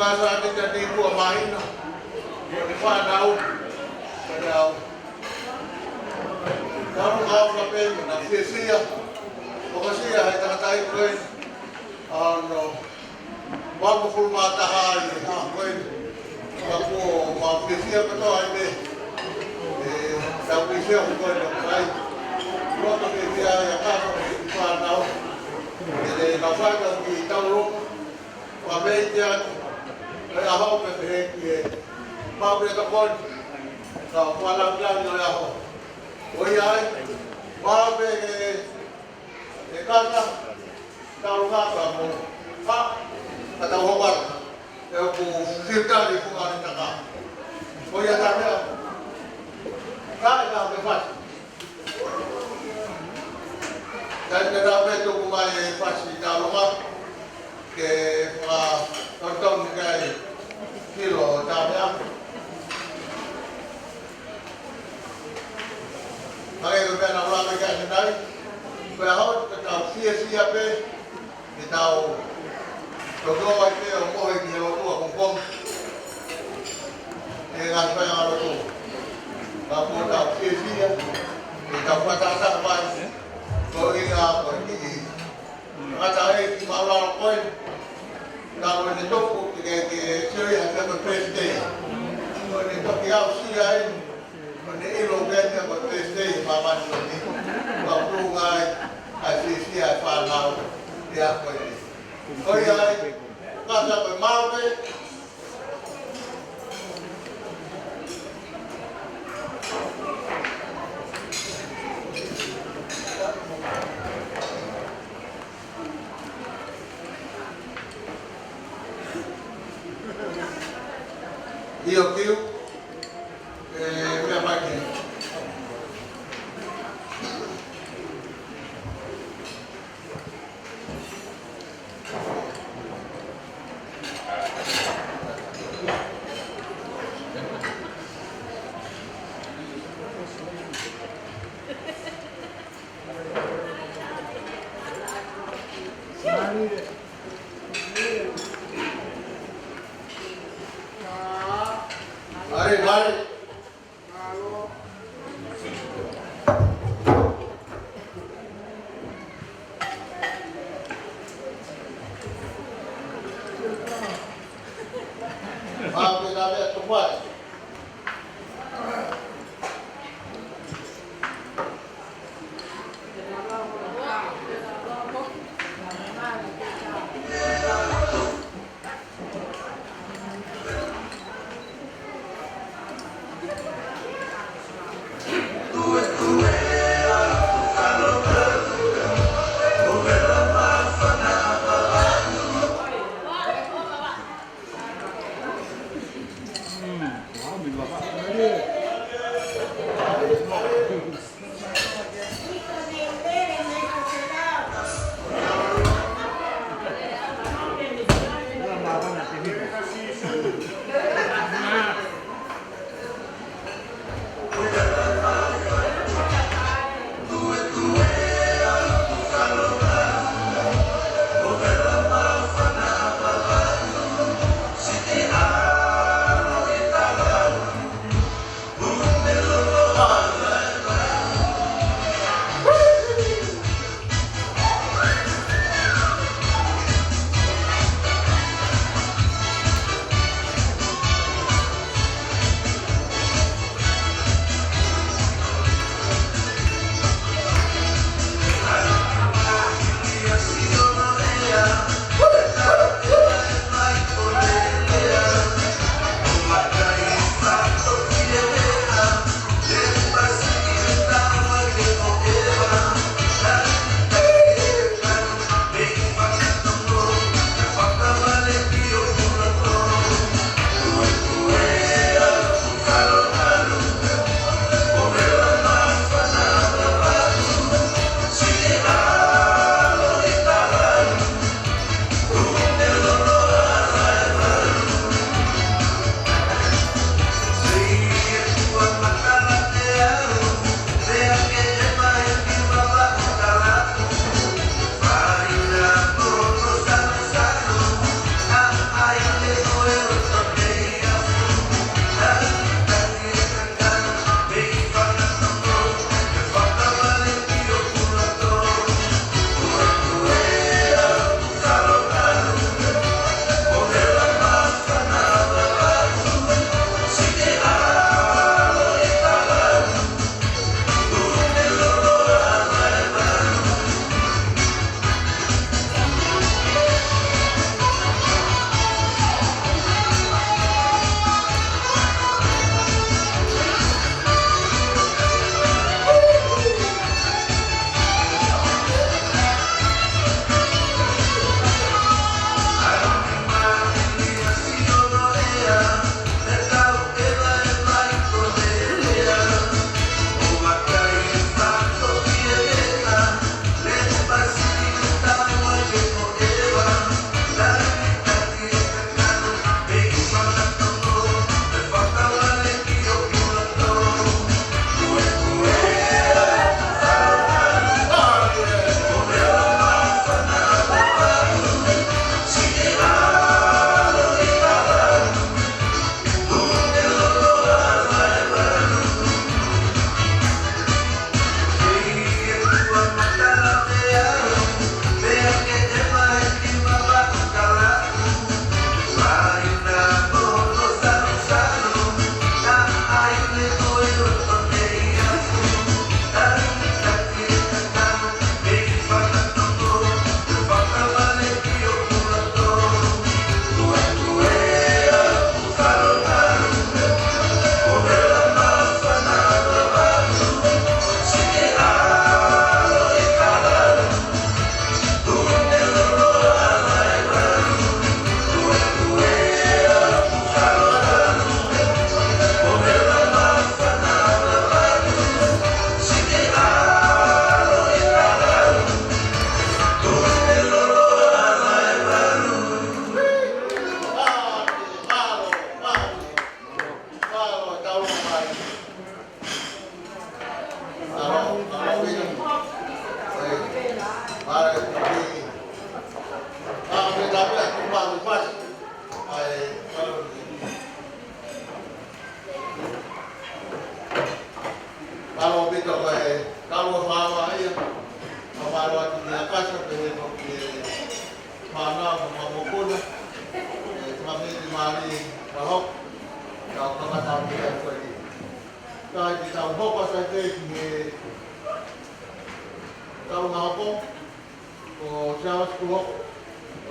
Kasa kita di buah main, buah daun, daun. Kalau kau sampai nak sia-sia, pokoknya hai tak koin, ano, baru full mata hari, koin, aku mau sia-sia betul ini, tapi sia koin baik, kalau sia yang kau buah daun, jadi kau faham kita lu, pabaikan. Saya tahu betul mau beli kapal, kalau malam jalan saya tahu. Oh iya, mau beli kereta, kalau nggak kamu, kata Howard, aku cerita di Punggah Tengah. Oh iya saya, saya bebas. Dan kenapa itu kemarin pasti kalau nggak ke Tonton kayak kilo tamnya, makanya kita nak ulang kayak sendiri, bahwa kita sia-sia pe, kita doa itu orang yang kita kumpul, dengan apa yang ada tu, kamu tak sia-sia, kita buat apa, kau ingat pergi, kata kita malam poin. Kalau ini toko kita curi harga berpresiden, kalau ini toko yang siapa ini ilmunya berpresiden, mama ini, kalau ngai asisi apa lau dia pergi. Oh ya, kalau bermau be, Io più mia macchina. Mari. Maaf, kita lihat tempat. Para que me da un poco de paz. Kalau kita kalau sama aja, kalau waktu di atas ke mana maupun kami di mari bahok kalau kami tahu dia pergi. Kalau kita tahu apa saja ini kalau maupun siapa sekolah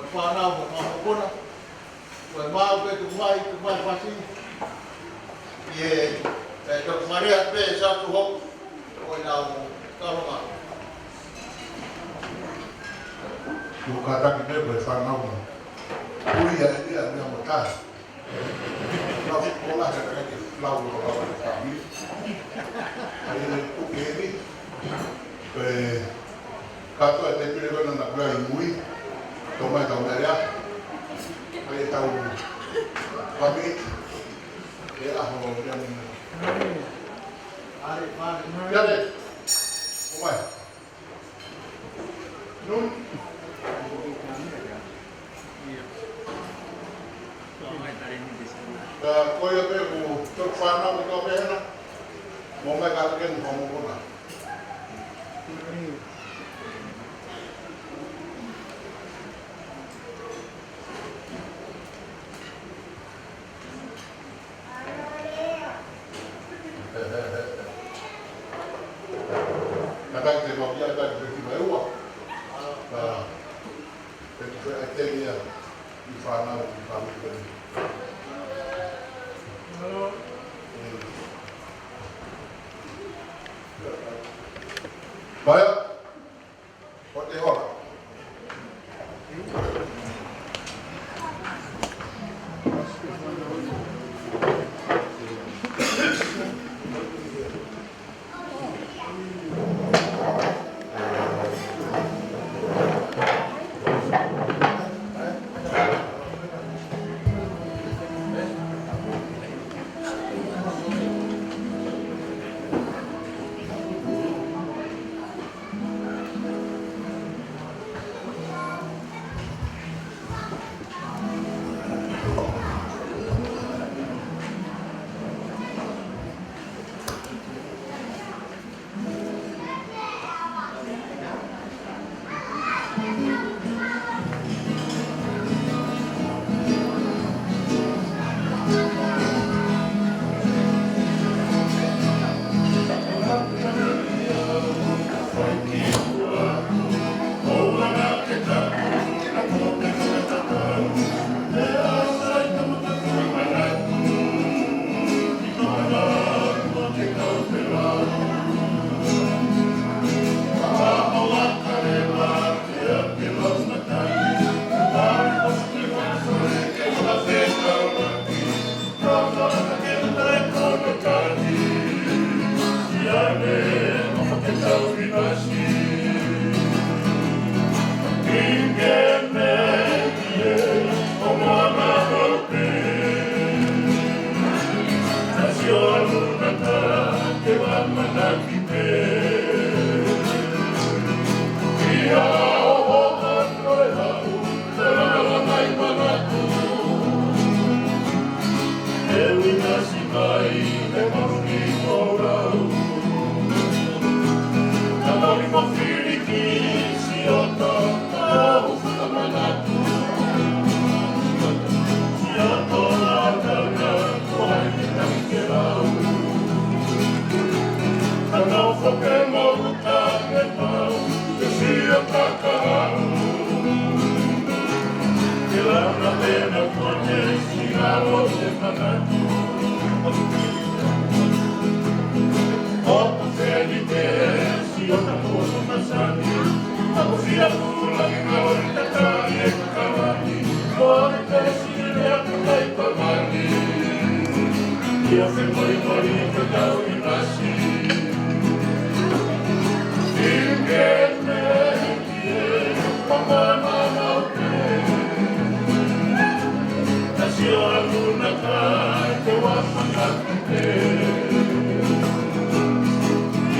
mana maupun mau ke rumah pasti ye Dok Maria pe satu hok oinau kaloma. Kata kita bersama kuliah ini ada yang bekas. Kalau sekolah saya lalu kami, ini kata ada pilihan nak belajar mui, tahu ya, saya tahu kami, ya ahok yang jadi, omai, nun. Koyo pe ku terfana ku to pena mo mai ka ken mo mo na kata ke mo ya ta ke ti mai wa ba ke tu ate ya di fana ku pa mi ke Baik, what the hell?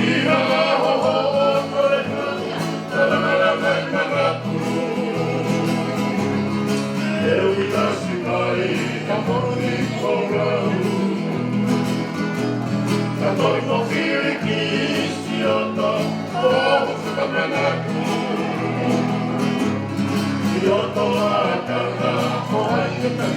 Ira ho ho ho, Mari.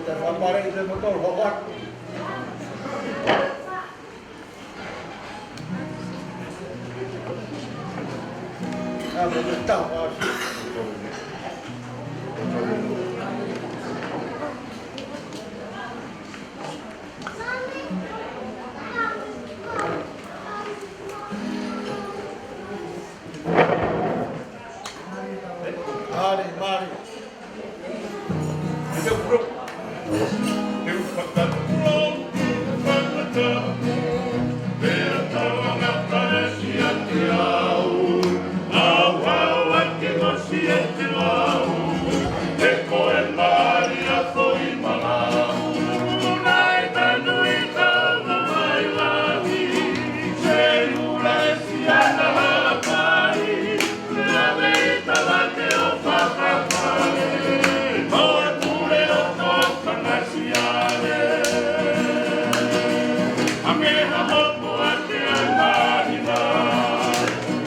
te whapare i te motor hawat. Nā me te tau āsi. Mari, mari. Ito bro. Eu pagkatulong pagkatulong. Pero tawang at parasi at tiyaw. Awaw at kimasi at tiyaw. Eko en Maria foi mga unay tanui ka mamay lagi. Selula siya na hapay. Lamay talake o papapay. More pure o tokangasiare. Ameha hopo ate ang mahina.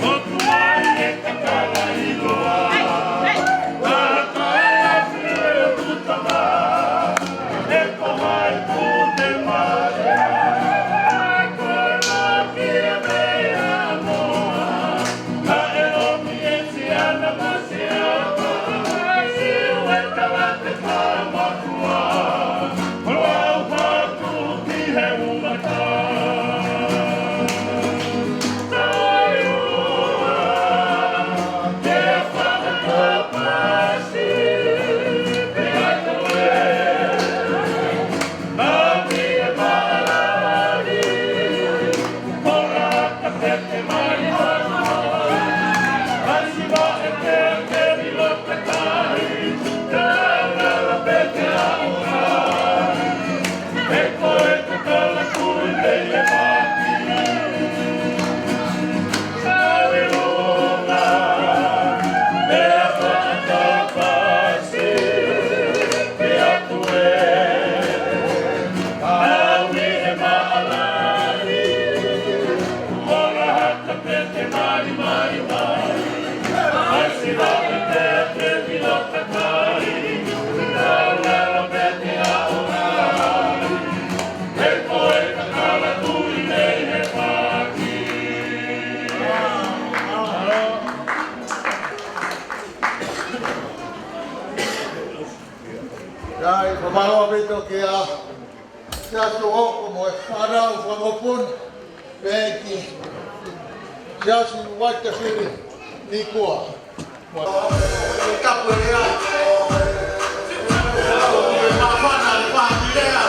Hotuai e kakala iloa. Nakaya fio tutama. Eko hai pute marea. Koe makia mea moa. Na e omi e siana masiapa. Siu e kalate kamakua. Wau hatu ki he umata. Dai, pamalo bito kia sia suho como farao famopun beki sia si wata sini ni kua. Kapu ni ai. Mafana ni familia.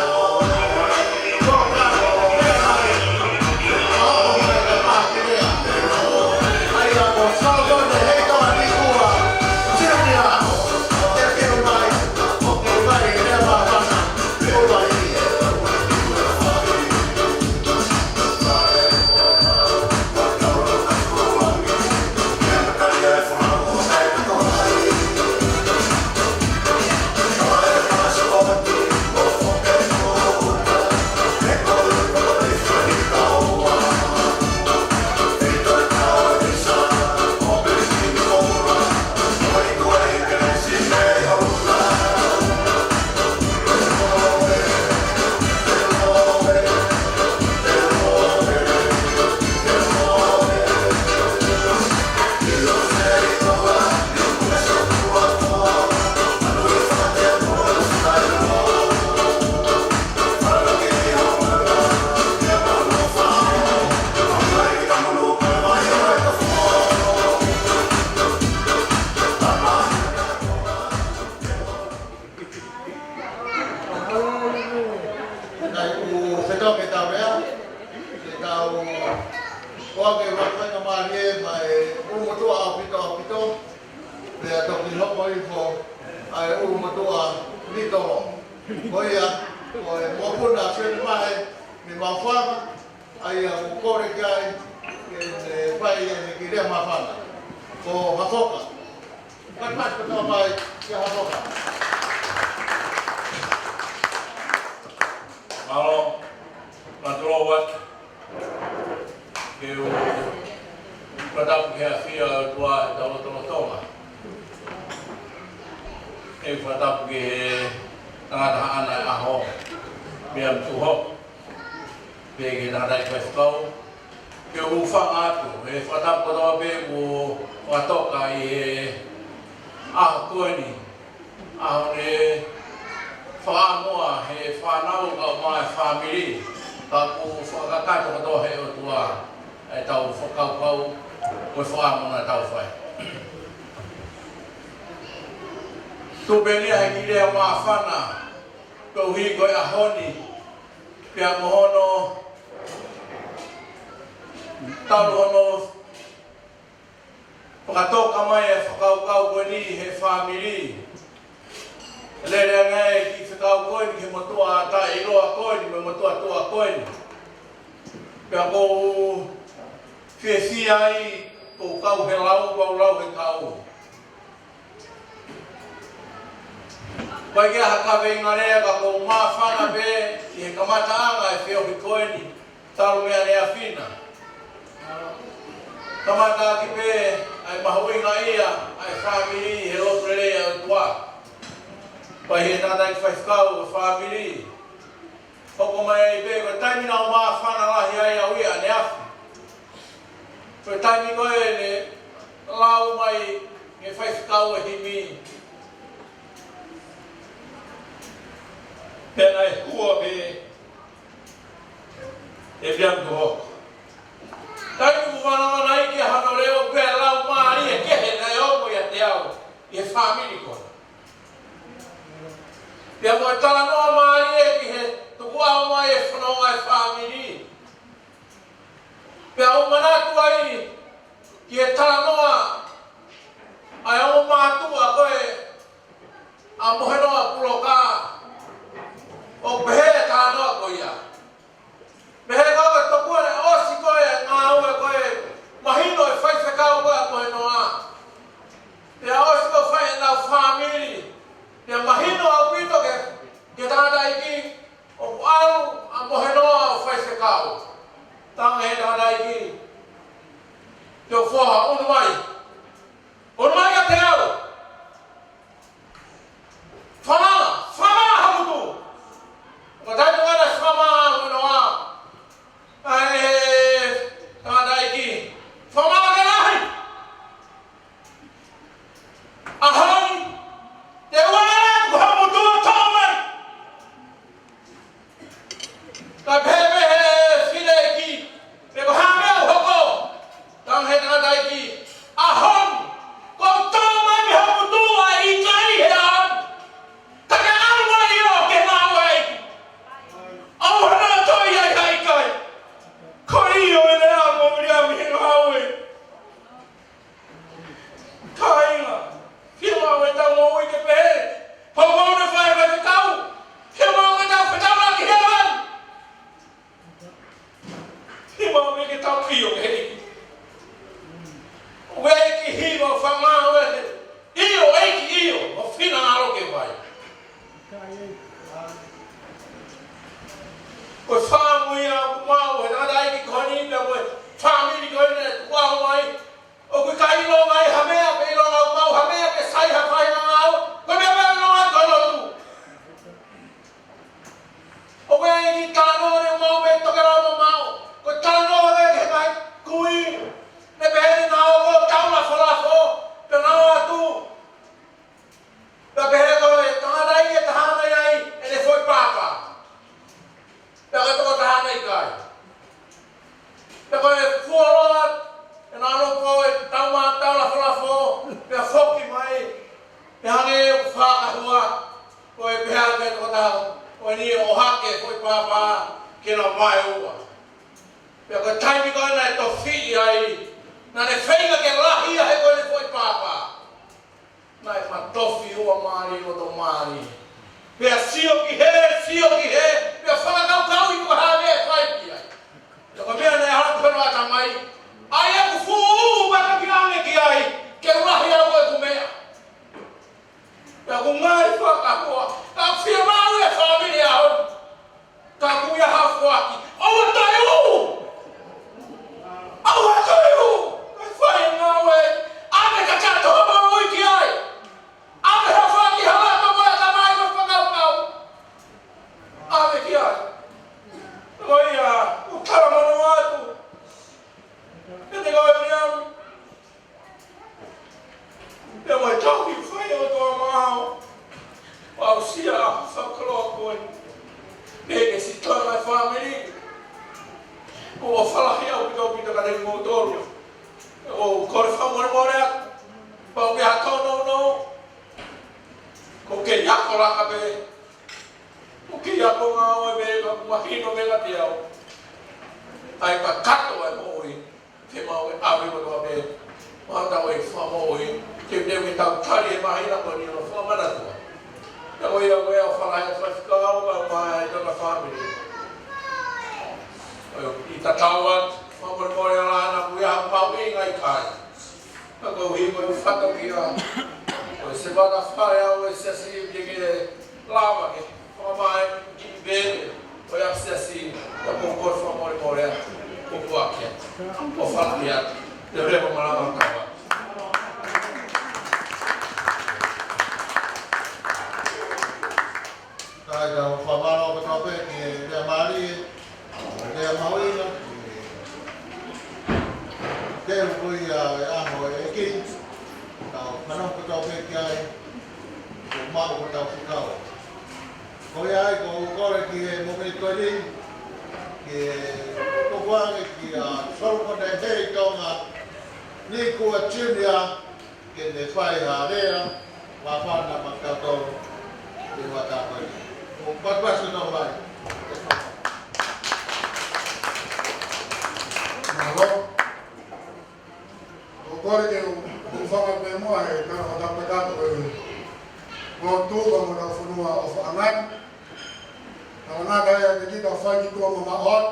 Malo, natulovat, eu pratap ke afia tua tolo. Eu pratap ke tanga ana Pege na dai kau ke ufang atu e fatam ko be mo watoka e a koini a ne fa moa he fa nau ka mai family ka ku fa ka to do he o tua e tau fa kau o fa mo na tau fai tu beni ai ki le ma fana ko hi ko a honi pia mohono tau hono pakatoka mai e whakau koe ni he whamiri. Lere ngai ki whakau koe ni he motua ta iroa koe ni me motua tua koe ni. Pea kou whiawhia ai kou kau he lau he kau. Pai kia hakawe ingarea ka kou maa whana be i he kamata anga e whiohi koe ni tau mea rea whina. Kamata ki pe ai mahui nga ia ai family he lopere ai tua. Pai he nana i whaifkau family. Hoko mai pe ko taimi na o maa whana lahi ai au ia ne afu. Ko taimi koe ne lau mai nge whaifkau e himi. Pena e hua pe e biam ko hoko. Taimi wana nai ki hano leo pe lau maari e kehe na yomo ia te au i e family kona. Pia mo e tala noa maari e ki he tuku au mai e whanau ai family. Pia au manatu ai ki e tala noa ai au mātua koe a mohe noa puloka o pehe ka noa ko ia. Pehe koe tokua ne osi koe ngā ue koe mahino e whai whekau koe a mohe noa. Pia osi koe whai e nau family. Pia mahino au pito ke tātai ki o alu a mohe noa o whai whekau. Tanga he tātai ki. Te o whoha unu mai. Unu mai ka te au. Whamanga hamutu. Ko tātai ngana whamanga unu noa. Ai tātai ki. Whamanga ka nahi. Ahai. Te wana ku hamutu o tau mai. Ka pepe he whine ki. Te ko hame au hoko. Tang he tātai ki. Ahon. Ko tau mai mi hamutu a i kai he ahon. Taka alu mai o ke nā wai. Au hana toi ai hai kai. Koi o e lea mo mria mi he haue. Kainga. Whima o e tau mo ui ke pehe. Pau mau ne whae wai kau. Whima o e tau whetau la ki hewan. Whima o e ke tau pio ke hei. O e ki hima o whanga o e te. Io eiki io. O whina ngaro ke wai. Ko whamui a kumau, he nada ai ki koni, pia koe whamiri koe ne kuahu mai. O kui ka ilo mai hamea, pe ilo ngau mau hamea, pe sai ha whai na ngau. Koe mea mea ilo ngai koe lotu. O koe ai ki tāno ne mau me toke rau ma mau. Koe tāno ne ke mai kui. Ne pehe na o ko tauna whalafo, pe nao atu. Pia pehe koe, tangata ai e tahana ai, e ne foi papa. Pea koe toko tahana i kai. Pea koe fuoloat, e nāno koe tauma taula whalafo, pea whoki mai, pea hange whakahua, koe pea koe toko taha, koe ni o hake koe pāpā, ke na mai ua. Pea koe taimi koe nei to whii ai, na ne whainga ke lahi a he koe ne koe pāpā. Nai matofi ua maari o to maari. Pea sio ki he, pea whakakau kau i kua hane e whaipi ai. Te koe mea nei hana kwenu ata mai. Ai e ku fuu baka ki ane ki ai, ke urahi au e ku mea. Pea ku ngari whakakua, ka whia mau e whamiri a hon. Ka kuia hafu aki. Aua tai u! Aua tai u! Kai whai ngau e, ane ka katoa mau i ki ai. Ame ha whaki halata moe ka mai ko whakau kau. Ame ki ai. Koi a, o falahi au pita ka rengo tolu. O kore whamore pa o ke hatono no. Ko ke yako laka be. Ko ke yako ngā oe be ka kuahino me la te au. Ai pa kato ai mo oi. Te mau e awe mo be. Mata oi whamo oi. Te me tau tari e mahina ko ni no whamana tua. Te oi a wea o whalahi o whaifikau ma mai e tona family. I ta tauat, whamore more alana kui a pau e ngai kai. Ako hi mo i whaka ki a. O se waka whare au e se si i ke lawa ke. Whamai ki bebe. O ia se si ta kongor whamore more a. O kuakia. O whalaki atu. Te rebo marama kawa. Kai ka whamaro ka tope ki rea maari. Rea mauina. Kero kui a aho e ki. Tau whanau ka tope ki ai. Ko mau ko tau whikawa. Ko ai ko kore ki e momi koe ring. Ki e kokuange ki a soroko ne hei tonga. Ni kua Junior. Ki ne whai ha rea. Wapana makautoro. Te wata koe ni. Ko patpas ko tau vai. Malo. O kore ke o whanga me moa e kara whatapa kato e ngō tūka mo na whanua o whaangai. Na whanaka e me kita whai ki kua mo maot.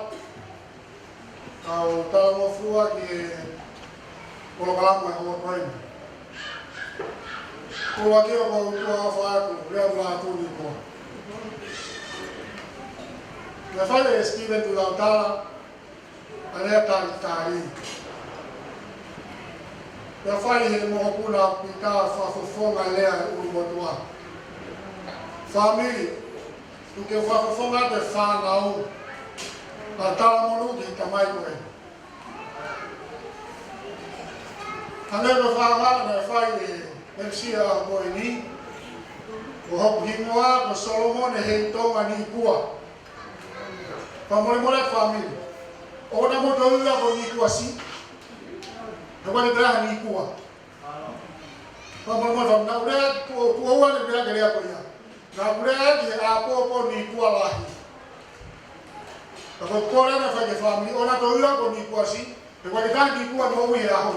Kau tala mo frua ki e kolokalama e o praini. Kua ki o kau tua a whaaku, rea mula tūni koa. Me whai e Steven Tulautala, a rea tari tari. Me whai he moho puna pita whafofonga lea e uru motua. Family, tu ke whafofonga te whanau, a tala monu ki tamai koe. Ane me whaamana me whai e MCA a koe ni, o hoku hingoa ko Solomon e hei tonga ni kua. Pamole mole family. Ona mo do ila ko ni kua si. E wale braha ni kua. Pamole mo na ure ko wale braha ke rea ko ia. Na ure ki a po ni kua lahi. Ko kore na fa ke family ona do ila ko ni kua si. E wale ka ni kua no wi a ho.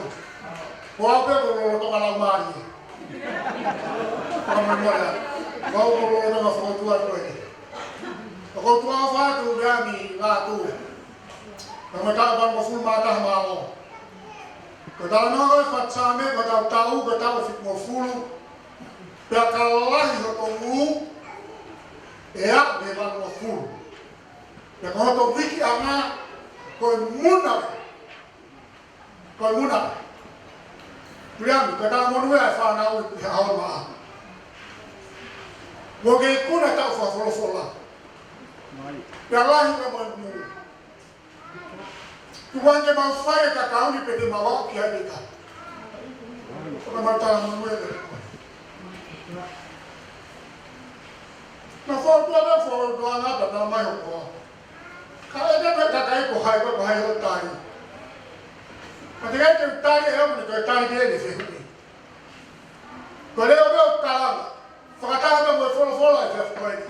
Ko a pe ko lo to mala mari. Pamole mo la. Ko lo na fa tu a ko ni. Ko tu a fa tu brami la tu. Na mata ban ko ful mata malo. Ko da no ga fa tsame ko da tau ko tau fit mo fulu. Pe ka lahi ko mu. E a de ban mo fulu. Pe ko to viki ama ko muna. Ko muna. Priam ko da mo nu e fa na u ha o ma. Mo ke kuna tau fa folo fola. Pe lahi ko mo mu. Tuange mau fai ka kauni pe te mawa ki ai ka. Ko ma ta mo e. Na fo do ana da na mai ko. Ka e da ka kai ko hai o tai. Ma te kai te tai e mo te tai de le fe. Ko le o ka la. Fa ta ka mo fo la e fe ko ni.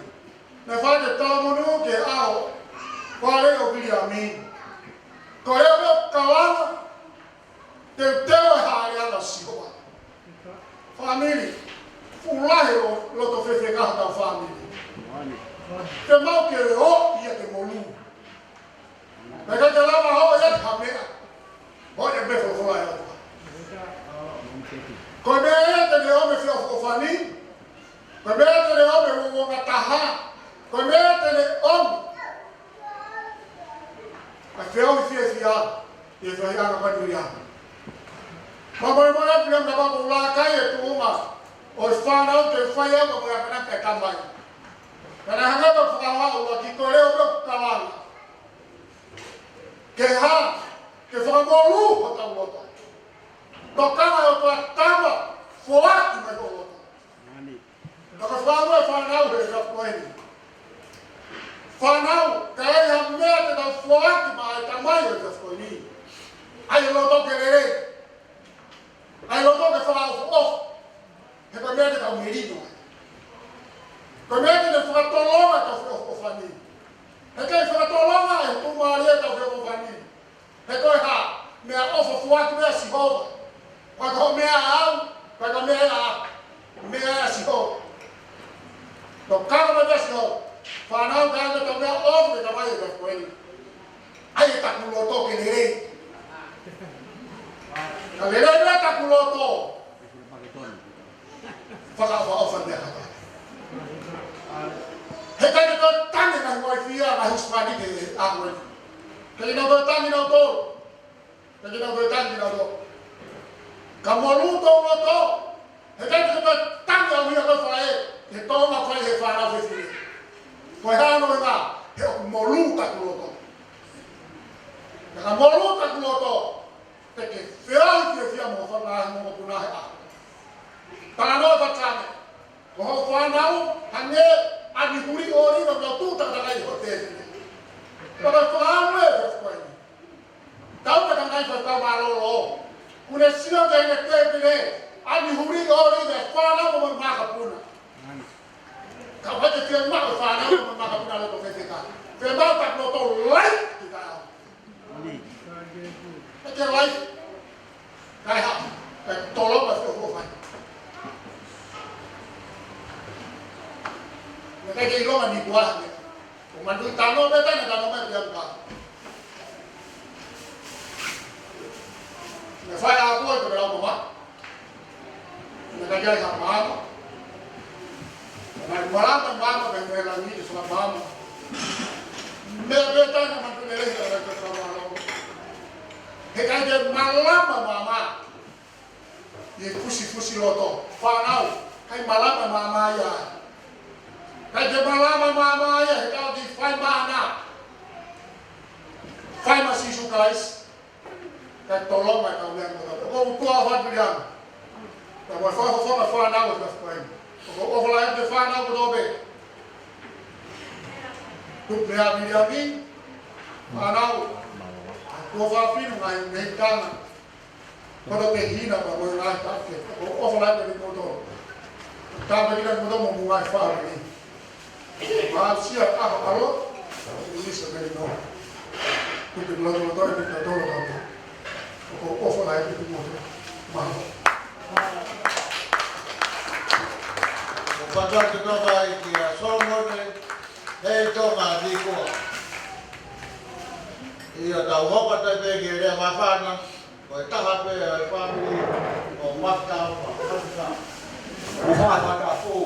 Na fa te ta mo no ke ao. Ko le o bi a mi. Ko e o kawana te teo e haere ana sihoa. Family, fulahe lo to fefe kaha tau family. Te mau ke o ia te molu. Me ka te lama ho ia te hamea. Ho ia befo fulahe atua. Ko me ia te leo me fia fofani. Ko me ia te leo me wonga taha. Ko me ia te leo a feo i fia e fai ana panuria. Ma mo mo na pia na ba la kai e tuuma. O whanau te whai ama mo ia kana ka tamai. Kana hanga ba whakawa o ki ko leo ko kalanga. Ke ha ke whamolu o tau lota. Tokana o tua tama foaki me ko lota. Ka whanau e whanau he ka koeni. Whanau ka e ha mea te tau fuaki mai tamai o te skoini. Ai lo to ke rere. Ai lo to ke fa of. He ko me te ka merito. Ko me te fa tolonga ka o fani. He ke fa tolonga e tu maria ka o fani. He ko ha me a ofo fuaki me si ho. Ko ko me a au, ko ko me a si ho. To ka me si ho. Whanau ka anga ka mea ofu e ka mai e ka koeni. Ai e taku loto ke lerei. Ka lerei mea taku loto. Whakawha ofa mea kata. He kai te koe tangi na huai whia na huspani te ahoi. Kei na koe tangi na tō. Kei na koe tangi na tō. Ka molu tō loto. He kai te koe tangi au hia koe whae. He tōma koe he whanau whiwhi. Koe hano e ngā, he o molu taku loto. Ka molu taku loto, te ke whiau ki e whia mo whanahi mo punahe a. Tanga noa whatane, ko hau whanau, hange, ani huri o rino kia tūtaka kai ho tētine. Kaka whaanu e whakoini. Tau ka tangai whakau maroro. Kune sio ke ine tētine, ani huri o rino e whanau mo maka puna. Kau hati kia maka whanau mo maka puna loto wheteka. Whenau tak loto lai ki ka au. Eke lai. Kai ha. Kai tolonga whio whai. Kai ke ilonga ni kuaha me. O mandu tano me tane tano me kia buka. Me whai a kua i kore rau mama. Me kai kai ha mahama. Mai marama mama me me la ni so mama. Me tane mandu le le ka ka mama. He kai ke malama mama. Ye fusi loto. Whanau. Kai malama mama ya. Kai te malama mama ia he kau ki whai mana. Whai masisu kais. Kai tolonga e kau mea kata. Ko utua whatu rianga. Ka wai whaka whanau e ka whaini. Ko ohola e te whanau ko tope. Tuk mea miriami. Whanau. Ko whawhinu ngai nei tanga. Koto te hina pa koe ngai take. Ko ohola e te koto. Tāpe kina koto mo mungai whawini. Maafsia apa kalau ini sebenarnya no. Untuk lalu-lalu kita tolong kamu. Kau offer lagi itu motor. Maaf. Bantuan kita baik dia somor ni. Hei toma di kuah. Ia tahu apa tapi dia mafana. Kau tahu apa family. Kau makta apa. Bukan ada apa.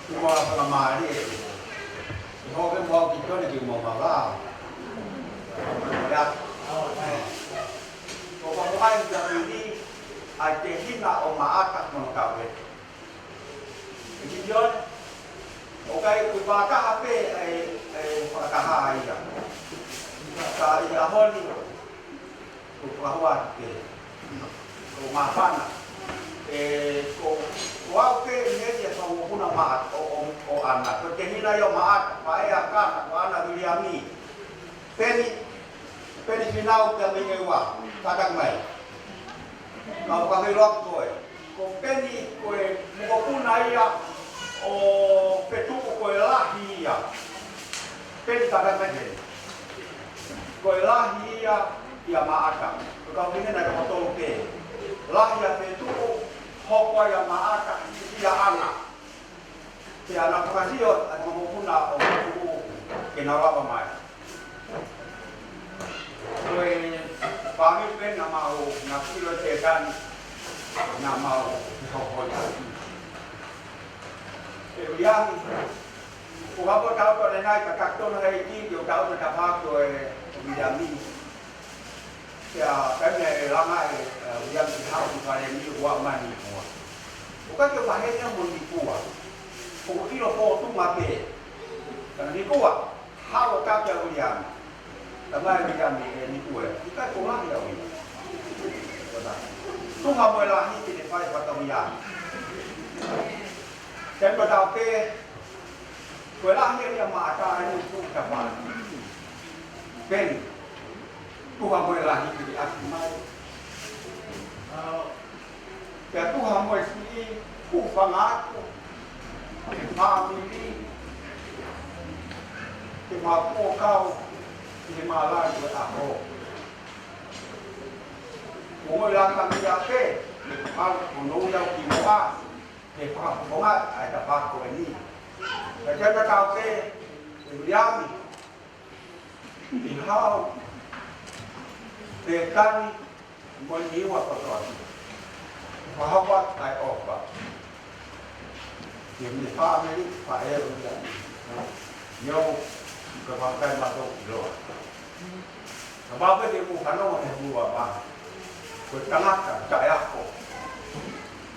Kuma para mari, ho ke mo ki tole ki mo mala. Ya. Ko ko mai da ni a te hina o maaka mo ka we. Ki jon o kai ku pa ka ape ai pa ka ha ia. Ka ia honi ku pa wa ke. Ko ma pana. Ko wau ke media so kuna maat o ana ko te hina yo maat pa e aka ko ana Williami peni finau ke mengewa kadang mai kau ka hirok ko peni ko mo kuna ia o petu ko lahi ia peni kadang mai ko lahi ia maata ko ka vine na ko to ke lahi ia petu hokwa ya maaka ya ana te ana pakasio at mamupuna o mapu kinawapa mai koe pamit pen na mau na kilo tekan na mau hokwa yang ko hapo tao ko lenai ka kakto na hei yo tao na pa ko Williami ya kami lama yang hau di kali ni wa mani bukan ke bahaya mun di kuah. Ko kilo po tu mape. Kan di kuah. Hau ka ka ulian. Tamai mi kan ni kuah. Kita ko lah ya wi. Tu ha mo la ni ti de pai pa ta ulian. Dan pada pe Wala niya mata ini tu kapan. Ben, Tuhan boleh lagi di asmai. Ya Tuhan boleh sini upang aku, family, kemampu kau, kemalan buat aku. Mungkin langkah siapa, kalau menunggu kimia, kepala ada paku ini. Kerja kau ke, William, Ihau, Dekan, menyiwa kotor. Bahwa I offer. Yang di family, Pak Erwin, yang kebanggaan masuk luar. Apa dia bukan orang yang buat apa? Bertengahkan, saya aku.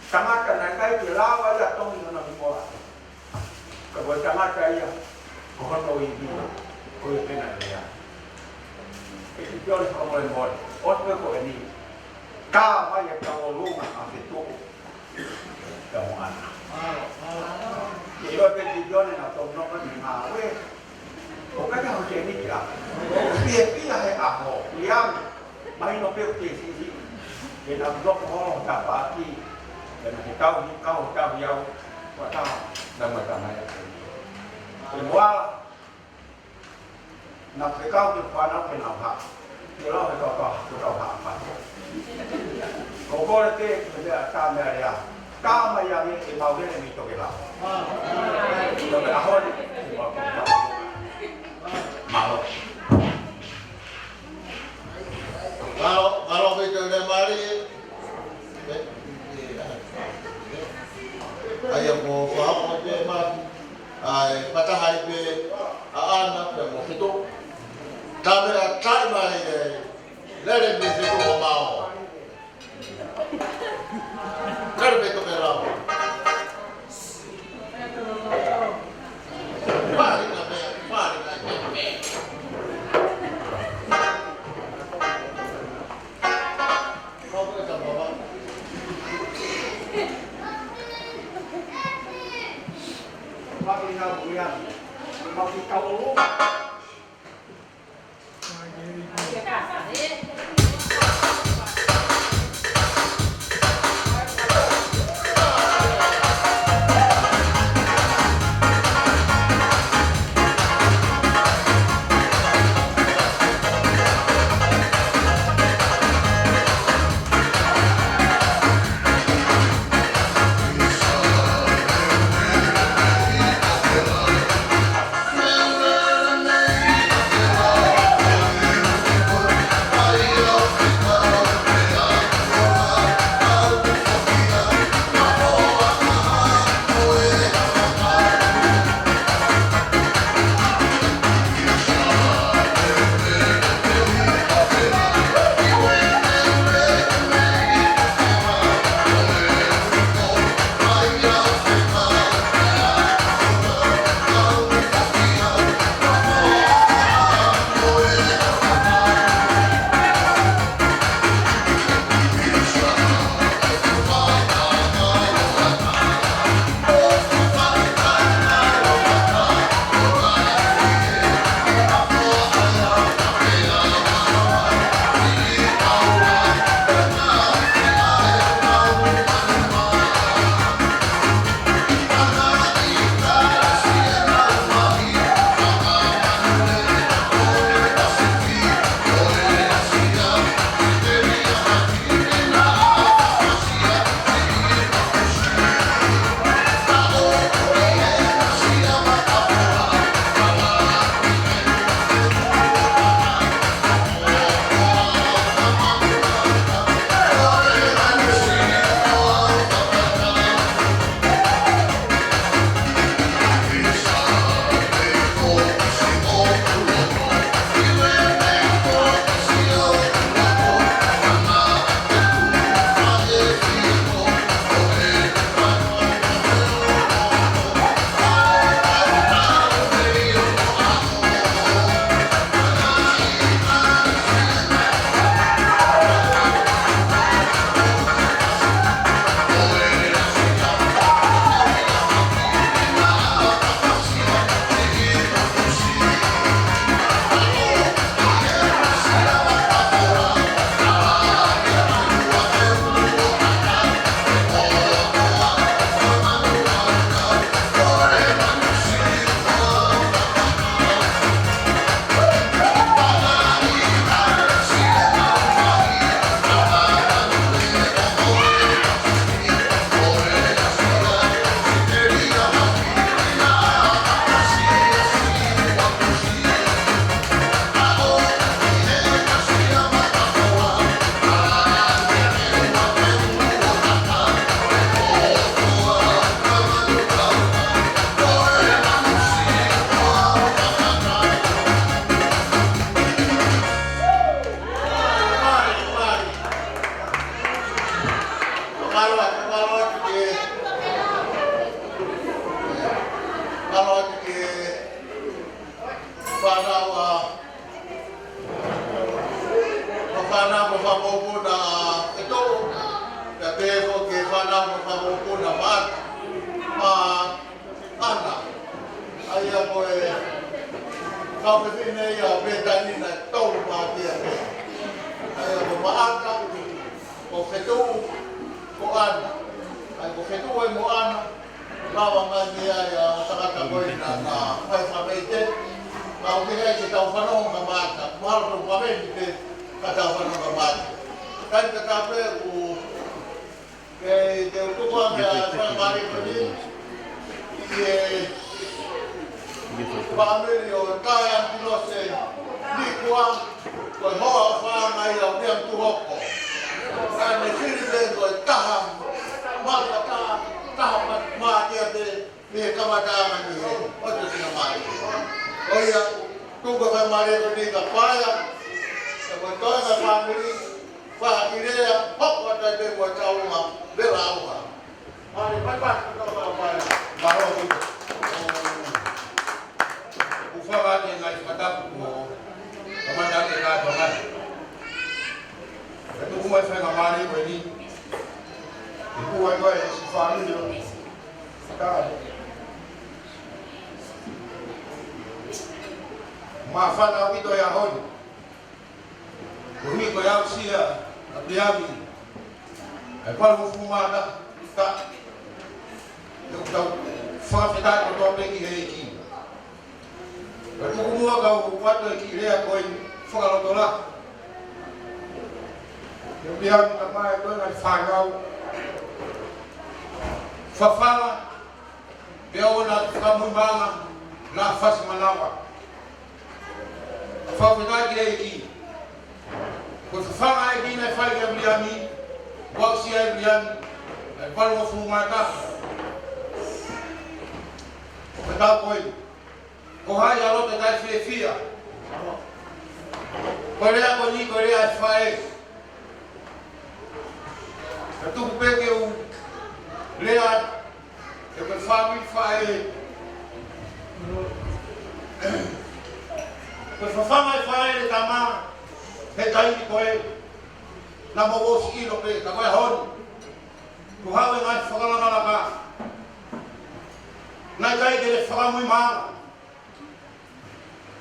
Tengahkan nanti bila wajah tong yang nak buat. Kebetulan saya, kau tahu ini, kau itu nak dia. Itu harus kau boleh buat. Orang kau ini, kau yang kau rumah apa itu, kamu anak. Jadi tujuan yang atau nak mengawe, kau kan harus jadi dia. Dia hai aku, yang main opel sisi, dia nak blok orang tak pasti, dan kau tahu yang kau sama-sama ya. Semua nak kau berpanah kenapa? Kalau kau apa? Kau boleh kerja kamera dia. Kamera yang ini mau dia ni tu kita. Tapi ahon malu. Kalau betul dia mari, ayam mau faham macam mana? Mata hari be anak dan mau itu kamera try mari lelaki mesti tu mau. Kalau betul kerana mari mau kau lu. na kau ke ni ya beta ni na tau ma dia ke ai ko maaka ko fetu ko ana ai ko fetu ai mo ana lawa nga dia ya takata ko na na fai fa bete kau ke ai tau fano nga mata mal ko pa ben ke kata fano nga mata kan ka kape ku ke te ko ko nga fa mari ko ni Pamilio kaya pilose di kuang ko hoa fa ngai au dia tu hoko kan ne siri le ko taham mata taham ma dia de ni kamata mani o tu sina mai oya tu ko fa mari ko ni ka paya ko to na family fa idea hok wa ta de ko chau ma bela wa mari pa ko ka paya baro ni Ufawa ni ngai katapu ko kamanda ke ka tongan. Itu umai fa ngamari ko ni. Iku wa ko e si family yo. Ta. Ma fa na wito ya hon. Kuni ko ya usia abiami. Ai pa mo fuma da ta. Yo ta fa fa ta ko pe ki he ki. Aku kumua kau buat lagi dia kau fakalotola. Yang biar nama itu nak fagau, fafala, dia nak kamu banga, nafas manawa. Fafala dia ini, kau fafala ini nak fagal biami, waksia biami, baru fumata. Betul kau. Kohai alo te tai fia. Korea ko ni Korea fae. Tu peke u lea e ko family fae. Ko family fae le tama he tai ko e na mo wo si lo pe ka ko hon. Ko hawe ngai fakala na ka. Na kai ke family ma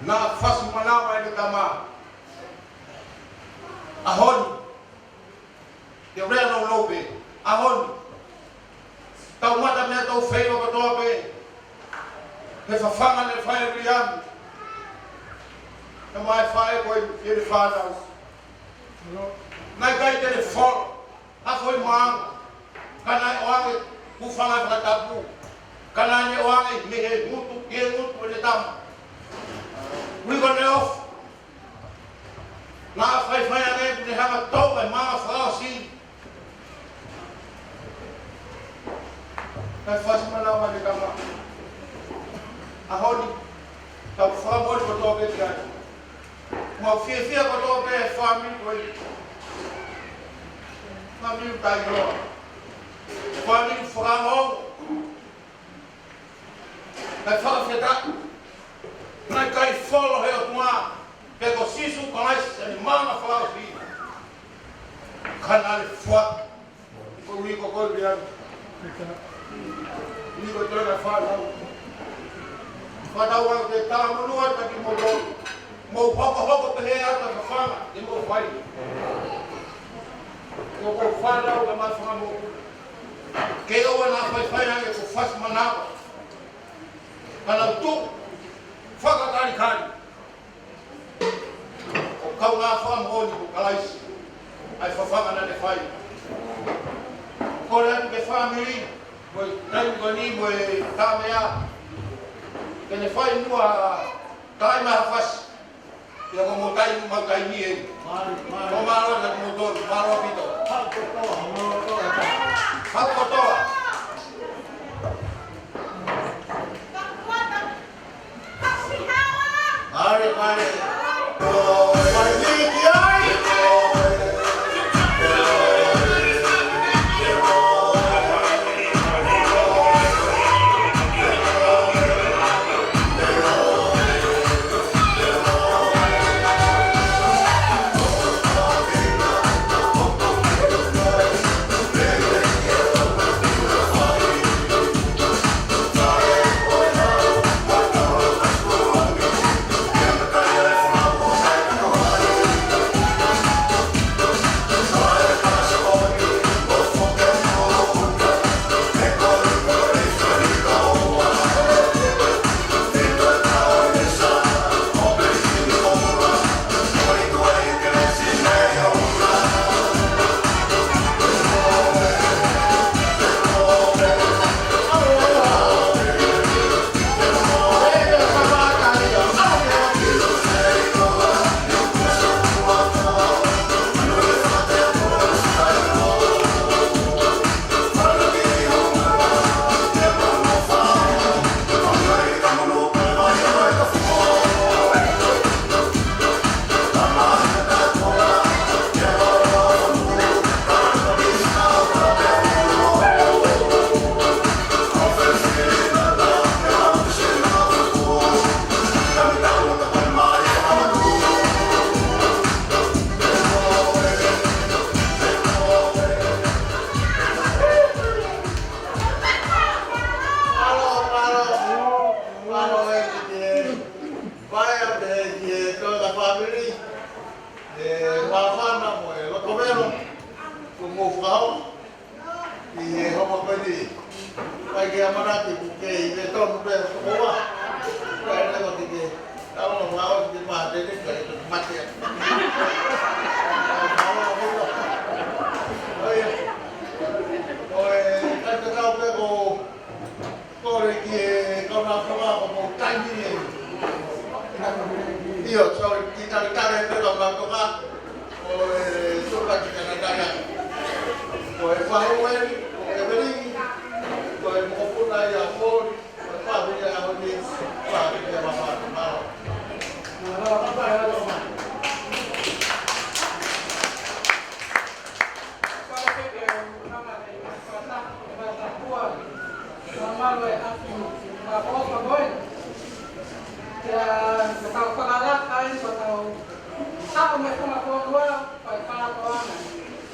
na fas manama ni tama ahon de reno lobe ahon tau mata me tau feio ko to be ke fa fanga le fai riam mai fai ko ye fana na kai te fo a foi mang kana oange ku fanga ka tabu kana ne oange me he mutu ye mutu le tama. We got off. Now, if I am able to have a toe and my flossy, I first man out of the camera. I hold it. The farm was for top of it. My fear got over a farming. Family tiger. Farming for a home. I thought of that. Na kai follow he uma pe ko sisu kanais ni mama fa fi kanal fwa ko wi ko bian ni ko to na fa da wa de ta mo no ta ki mo ho pe he ata fa ni mo fai ko fa da ma fa mo ke o na fa na ko fas manaba kana tu Faka kali kali. Kau ngafam honi bukalais. Ai fafanga na defai. Kola ke family, boy nai goni boy tamea. Ke defai mua kai ma fas. Ya mo kai ma kai ni. Ko maro na motor, maro pito. Hakko to. Mari, mari. Kai ke amanati ke i tonu pe ko wa. Kai le ko ke. Kalau mau di mana ini kai mati. Kan kau pe ko kore ki kau nak ko tangi ni. Iyo so kita pe ko nak suka kita nak. Oi fauen, oi beri, oi mopuna ya pon, pa dia awak pa dia mama. Apa ya doma? Kalau kita nama ini bahasa kuat, nama le aku, apa boy? Ya, kalau pengalat kain atau tak mereka nak dua, pai para kawan,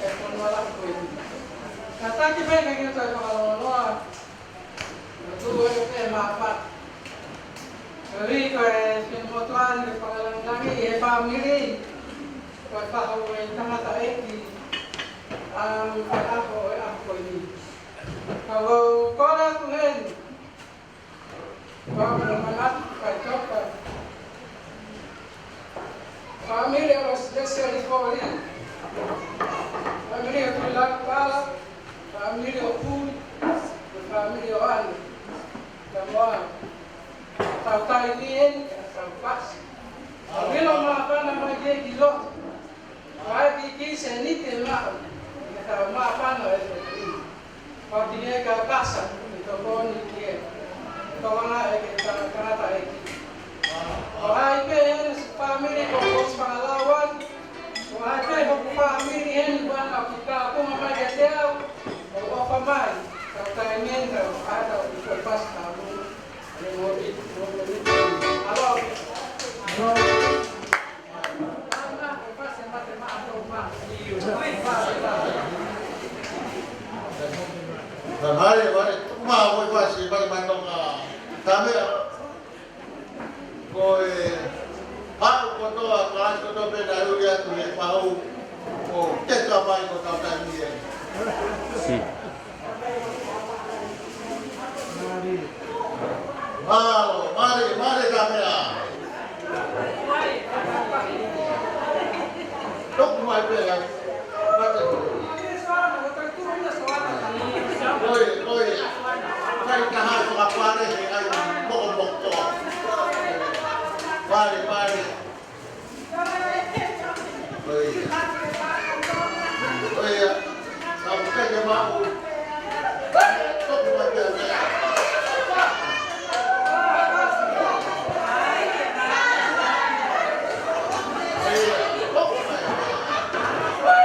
pengalat kuih. Kata kita ingin saya pengalat, tu maafat. Jadi kalau semua tuan di pengalat lagi, family, kalau tahu tengah tak eki, aku ini. Kalau korang Tuhan, kau bermanfaat, kacau. Family harus desa di kau ini. Family harus dilakukan. Family opun, family orang, semua tahu ini, tahu pas. Bila apa nama dia gilo, baik ini seni telah, tahu apa nama itu. Kalau dia ke pasar, itu pun dia, kalau nak kita kena tak ini. Kalau ini family kau pengalaman, kalau ini family ini bukan kita aku mama dia tahu. Kalau apa mai, kalau kalian tahu ada lepas tahu, kalau Mari, mau pasti bagaimana kami koi hal koto kelas koto beda dia tu yang mau cek apa yang koto tadi ya. Mari kami ya. Tok mai bela. Oi, kai kahar kapare ai bok to. Mari. Oi ya. Kamu kan mau. Tok mai bela. Oi.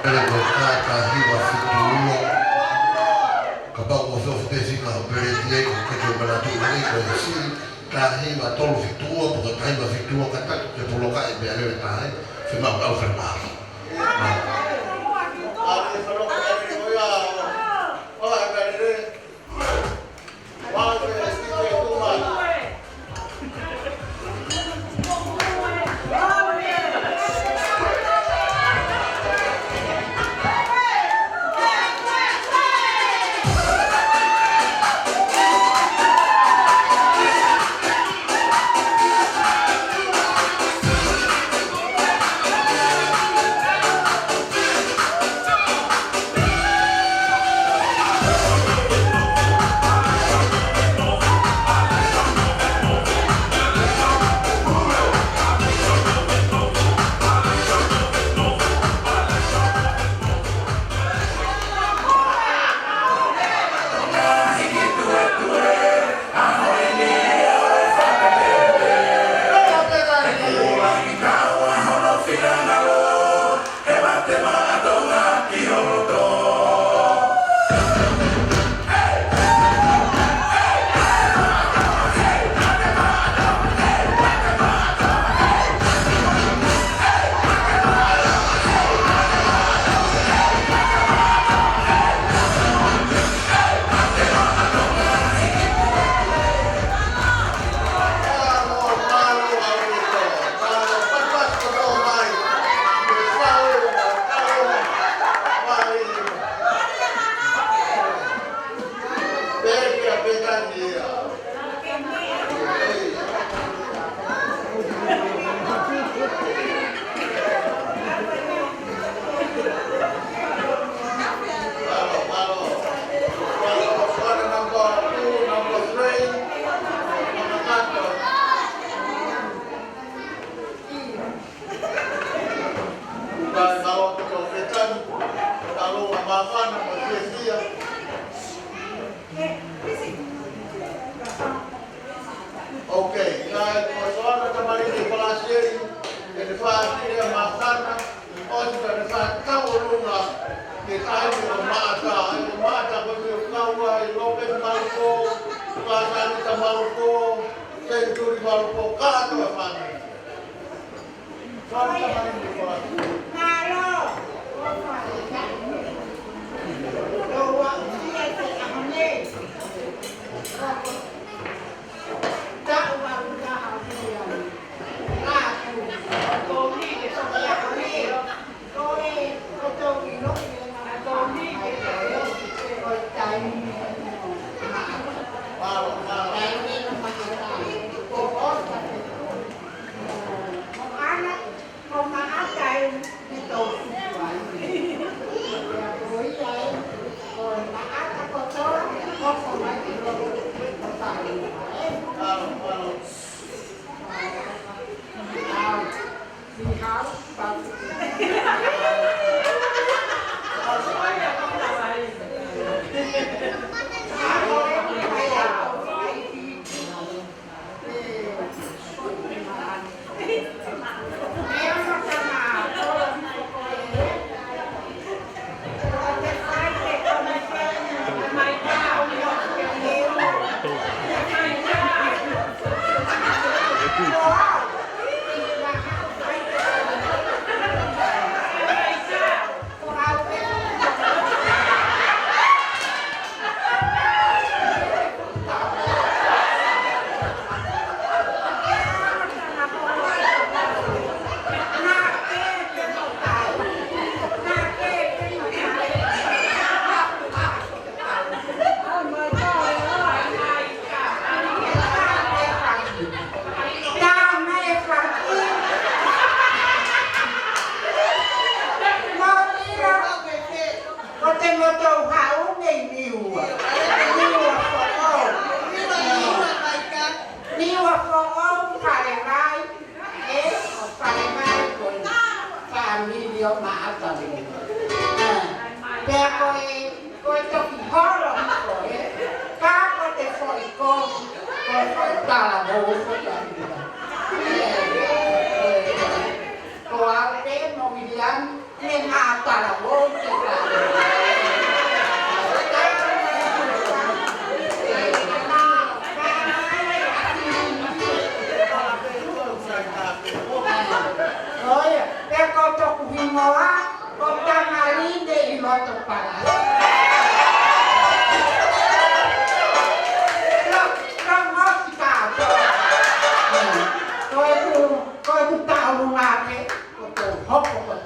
Ele kata hiwa fitu kapau o feo fitesi ka pere tie ko ke malatu ni ko si ka hiwa tolu fitu o ko ka hiwa fitu o kata ke poloka e bea le tai fe ma au fe ma Ko ate mo milian, nen ata la voz que oye, te coto cubimoa, cota marinde y loto para. Coi tu tao luôn là cái tu hốc của con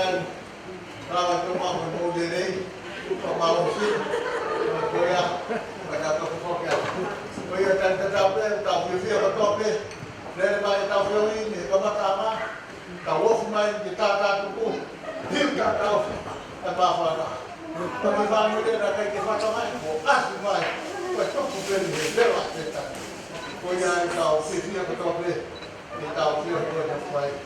man, kalau cuma mau diri, kalau sih, saya pada pokoknya. Saya dan tetapi tahu dia betul dari mana tahu ini, kalau sama, tahu main kita tahu, dia tahu apa. Tapi mana dia nak kita macam mana? Asal main, betul bukan dia lah kita. Saya tahu dia betul dia tahu dia betul main.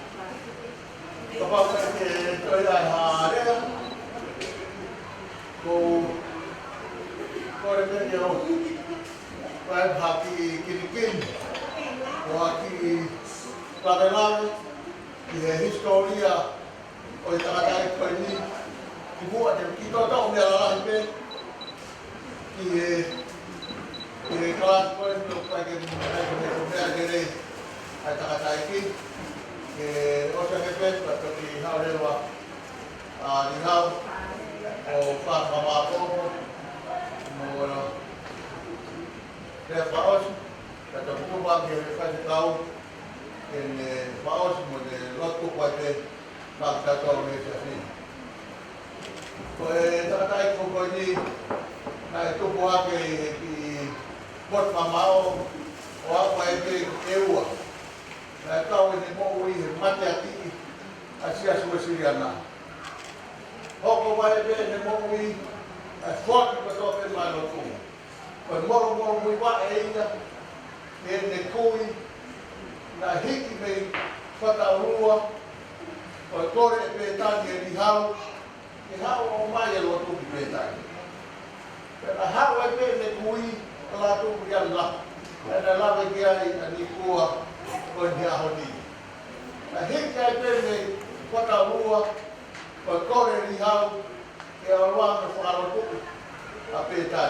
Kapag ito ay hari, ko rin yung haki kinikin, haki pagkalang, historia, o itakatay ko ini, ibuat yung kita taong nilalahin pe, kelas ko rin pagkalang ay takatay kin, osa ngepes atau di hal lewa di hal o pas mama ko mo de paos atau kubang ke kan tahu en paos mo de lot ko pate bang tato me sasi ko tatai ko ni na itu buat ke bot mamao o apa itu ewa. Kau ini mau mati hati asia suasana. Hoko mai be ne mau fort betul betul malu tu. Moro muiwa ainda ne kui na hiki me fata rua. Kore be tani di hau o mai lo tu be tani. Pero hau be ne kui la tu yalla. Ada lagi dia ni kuah Konya honi. Hingga ini kota Rua, kore lihau, ke orang sefaru tu, apa itu?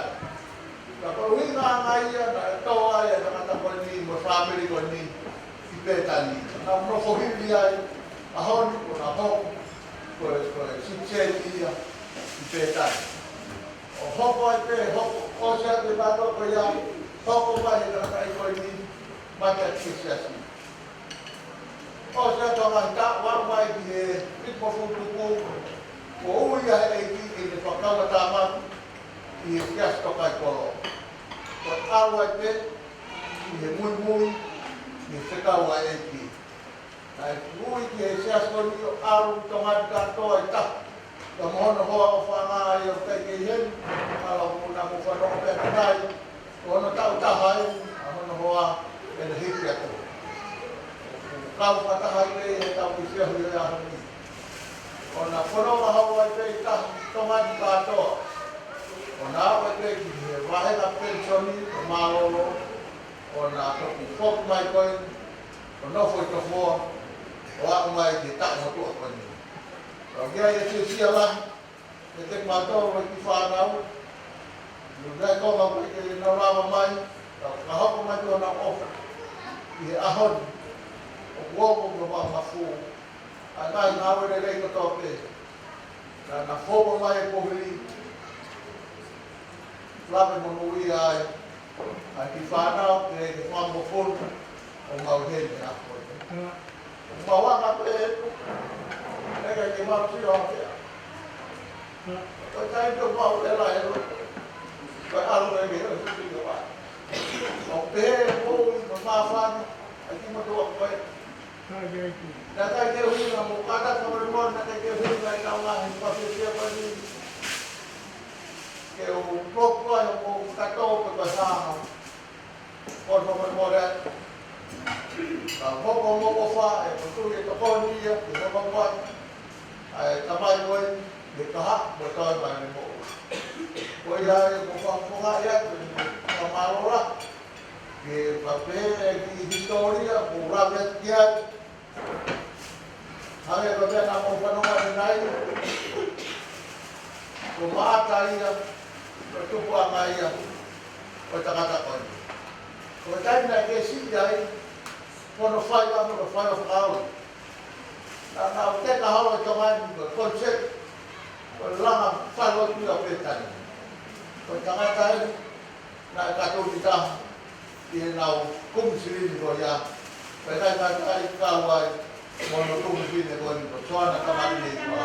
Kalau hingga ngaya, tahu ya, kata koni, family koni, ipetani. Namun fohim dia, ahon, sincere dia, ipetani. Hoko itu, hoko siapa baru kaya, hoko banyak kata koni, banyak kisah. Saya jangan tak warmai dia, itu tuku. Oh ya, ini fakal taman, ini kias tokai kolo. Buat awal itu, ini mui, ini sekawai ini. Nah, mui dia kias koni arum toman kanto itu. Kemohon hoa fanga yang kajian, kalau nak bukan orang berkenai, orang tahu tahai, kemohon hoa yang hidup itu. Kau kata hari ini tahu siapa dia hari ini. Ona kono mahawai te ta toman kato. Ona awai te wahe na pensioni malo. Ona to fok mai koin. Ona foi to fo. Wa mai ki ta mo to ko ni. Dia ya sia lah. Te mato wa ki fa nau. Juga ko ma ki no la mai. Ka ho ma to na off. Ki ahon. Wogo no mafu. Atai nawe de lei tope. Na fogo mai ko hili. Lave mo nui ai. Aki fana ke fambo fon o mau he na ko. Bawa ka pe. Ega ke mau si o ke. Ko tai to mau le la ero. Ko alu le ke o si ko ba. O pe mo ma fan. Aki mo to ko. Datai ke hui na mukata sama rumah datai ke hui na ikaw pasti siapa ni ke prok yang mau kato berbahasa kon modet kalau mau fa betul itu kon dia kita buat tamai boy dekah betul bang mo boy ya mo ya kamalora ke papel di historia pura dia Hanya kerja nama penuh lain, kumata ia, bertubuh angaya, bercakap kon. Kerja nak kesi jai, kono fire kau. Nak kita tahu cuman konsep, lang fire tu apa petan. Kerja tai, nak katu kita, dia nau kum sini goya. Kerja tai kawai. mono tu ki ne ko ni soana ka mari ni pa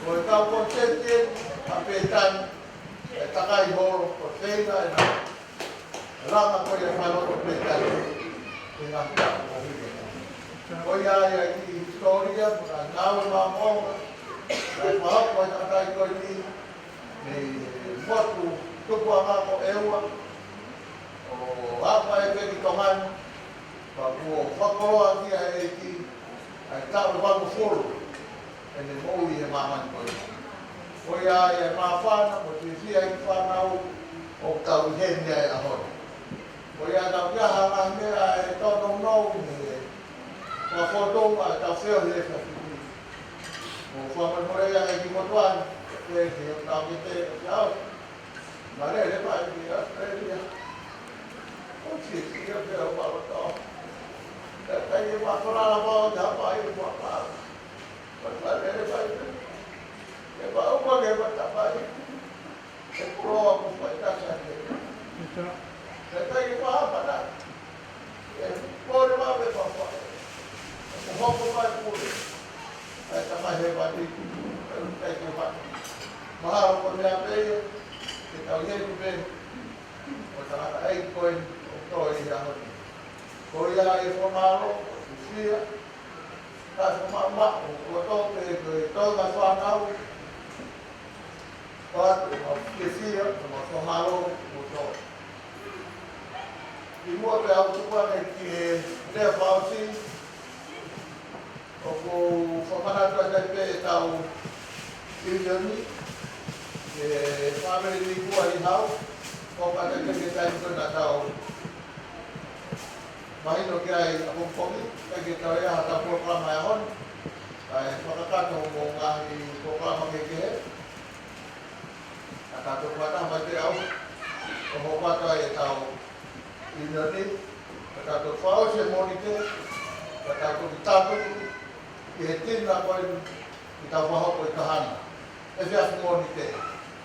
ko ka ko tete apetan takai horo ko tena na lama ko ya falo ko petan ina ka ko ya ki historia para nau ma mo ai pa ko ta kai ko ni motu tupu ama ko ewa o apa e pe ki toman pa ko fakoro aki ai ki ai ta o ba ko foro ene mo i e mama ko o ya e ma fa na ko ti si ai fa na o ka u hen ne a ho o ya na ya ha ma me ai to no no ni ko foto ma ta feo le fa o fa ma mo ya ki mo tuan e ki ta ki te ya mare le pa ki ya ya o si si ya pe o pa to ta ye ma to la ba da pa i pa pa pa le pa e ba o pa ke pa ta pa i e pro ko pa ta sa ke ta ye pa pa da e po le ma pe pa pa o ko pa pu e ta ma he pa ti e ke pa ma ko le a pe ke ta ye ku pe o ta ai ko to i ya ho ko ya e fo ma ro si ya ta fo ma ma ko to pe to ga fa na o pa ke si ya ma fo ma ro ko to i mo pe au tu pa ki le fa o si o ko fo ma na to ta pe ta o i ni e family ni ku ali hau ko pa te ke ta ko na ta o mai no que ai a un poco que todavía hasta programa de hon para acá como ngai programa que ata to pata mai te au o pata e tau inani ata to fao se monite ata to tato que tin na ko ita wa ko tahana e via monite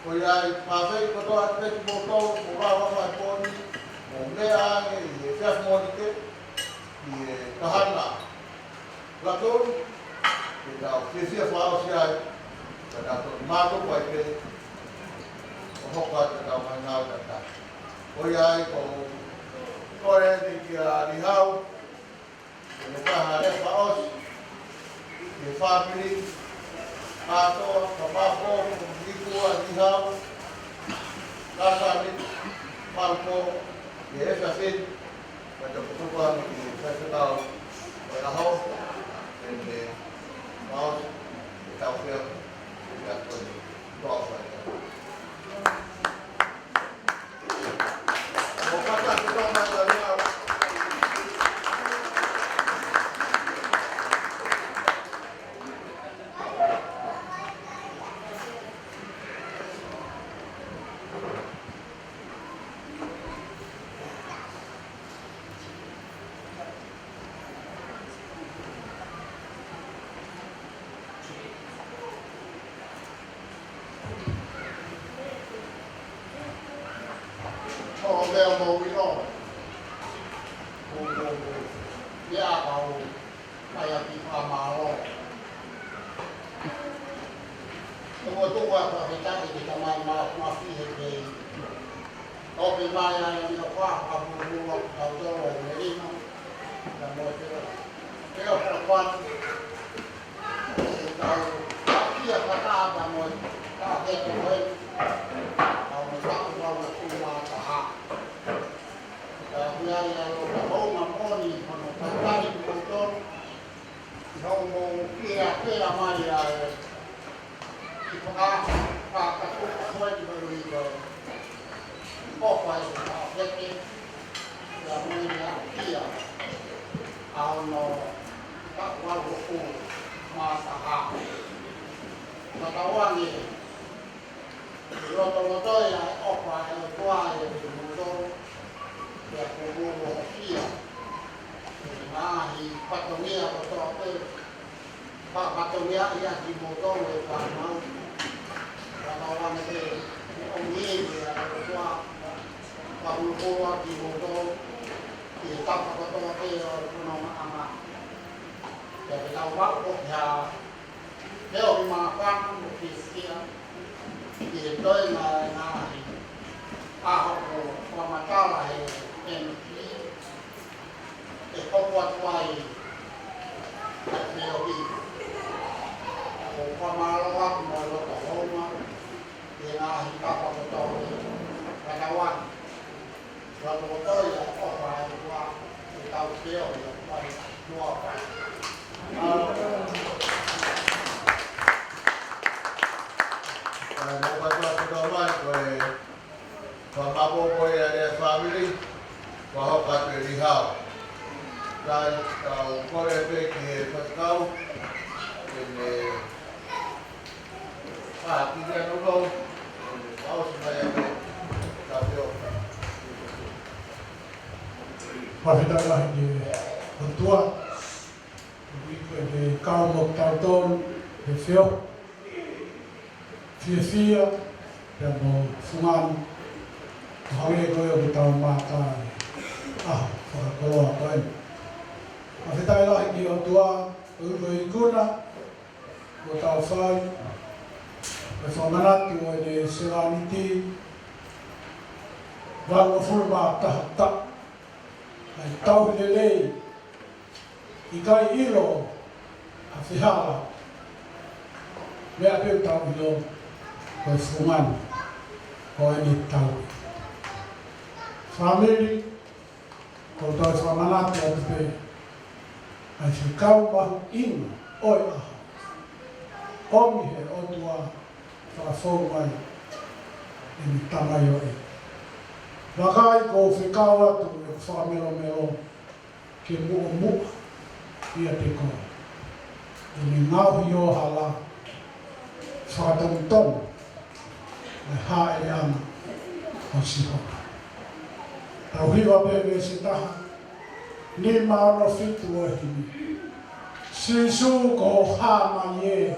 ko ia pa ve ko to ate ko to ko wa ma ko ni mo mea e via monite i kahana lator e tau fisia fao si ai ka tau mato pai pe o hoka te tau mai ngau tata o iai ko kore ni ki a rihau e me kaha re faos e family ato kapapo nikua rihau kasani malpo e efa fin pada pertubuhan di festival Berahau dan mau kita film tidak berdoa. Bukan kita masalah Ki tapa ko to ke o kuno ama. Ya kita waktu ya. Leo ma kan ki sia. Ki toi na ko matala en e ko wai leo ki ko malawa mo lo to homa e na tapa ko to kanawan. Lalu betul ya, oh bahaya dua, tahu dia ya, dua apa? Kalau buat pedoman, kalau kamu punya ada family, bahwa kata lihau, dan kau boleh pergi ke kau, ini, kita dulu, kau supaya kau Pafitalah di Bentua, di kaum Moktaton, di Fio, Fia, dan Fungan, hari kau yang bertahun mata, kalau apa ini? Pafitalah di Bentua, di Guna, Botafai, Befomanat, di Selaniti, Lalu Fulma tak. Tau lelei ikai ilo a fihala mea peu tau ilo koe fuman koe ni tau family ko toi whamanate atu pe ai whikau mahu ina oi aha omi he otua whakafou mai i ni tamai o e Wakai ko whikau atu e whakamelo ke mua ia te ko. I ni ngauhi o hala whakatongtong e hae ana o sihoka. Tau hiwa pewe se taha ni maano fitu o hini. Sisu ko hama ye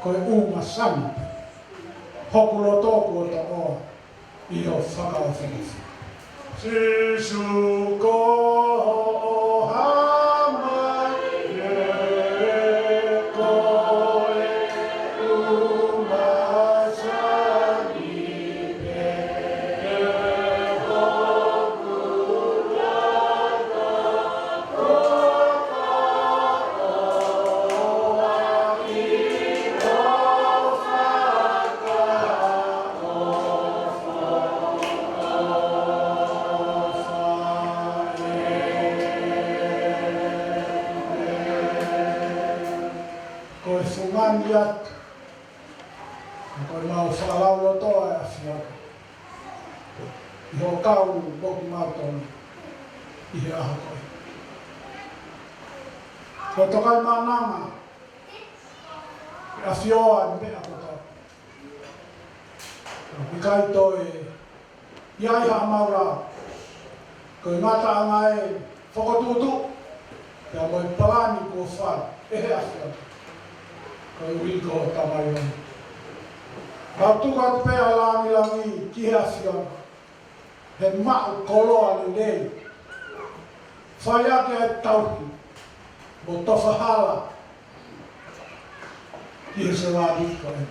ko e uma sampe. Hokulo tōku o ta oa i o whakao whenawhi. Sisu ko hama ye ko e uma sampe. Iat, koe mau whakalau lotoa e awhiaka. I ho kau boku mātona i he aha koe. Ko tokai mānama, e awhioa ni mea koto. I kai toi, iai haa maura, koe ngata anga e whakatutu, pia moe palani ko whai, e he awhiaka. Koe wiko o tamai o. Rautuka te pēa langi ki he awhiaka. He mau koloa le lei. Whai ake e tauki, mo towhahala. Ki he se wādi koe.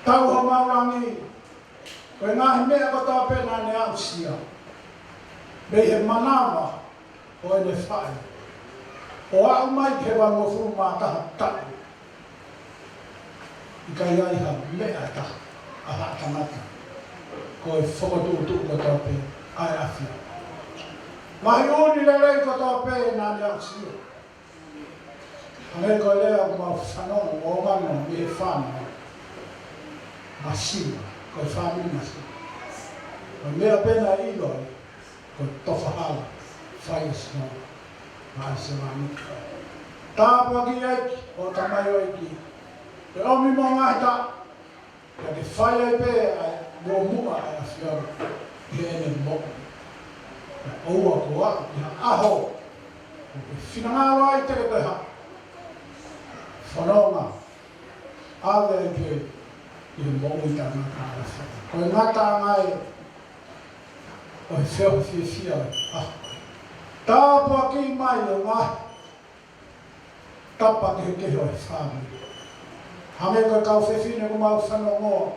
Tau ha maurangi, koe ngahi mea kata pēna ne au sia. Mei he manawa o ene whai. O au mai ke wango furu mātaha taku. I kai aiha mea ta a hatamata. Ko e whakatūtu ko tōpe ai awhia. Mahi uni lelei ko tōpe nā ne au sia. Hanei ko lea ko mau whanongo o mano me e whānau. Masima, ko e whāmi masima. Ko mea pena iloi, ko towhahala, whaisno, mai se manika. Tāpua ki eiki, o tamai o eiki. Te omi mo ngata, ka te whai ai pē ai mua mua ai a whiaru, i ene mo. Ka aua ko a, i ha aho, ko te whinangaro ai tere koe ha. Whanonga, ale ai pē, i he mo i tana ka a whai. Ko e ngata ngai, o he whio whia whia ai, Tāpua ki mai o ngā tapa ki ke hoi whāmi. Hame koe kau whewhine ko mau whanongoa.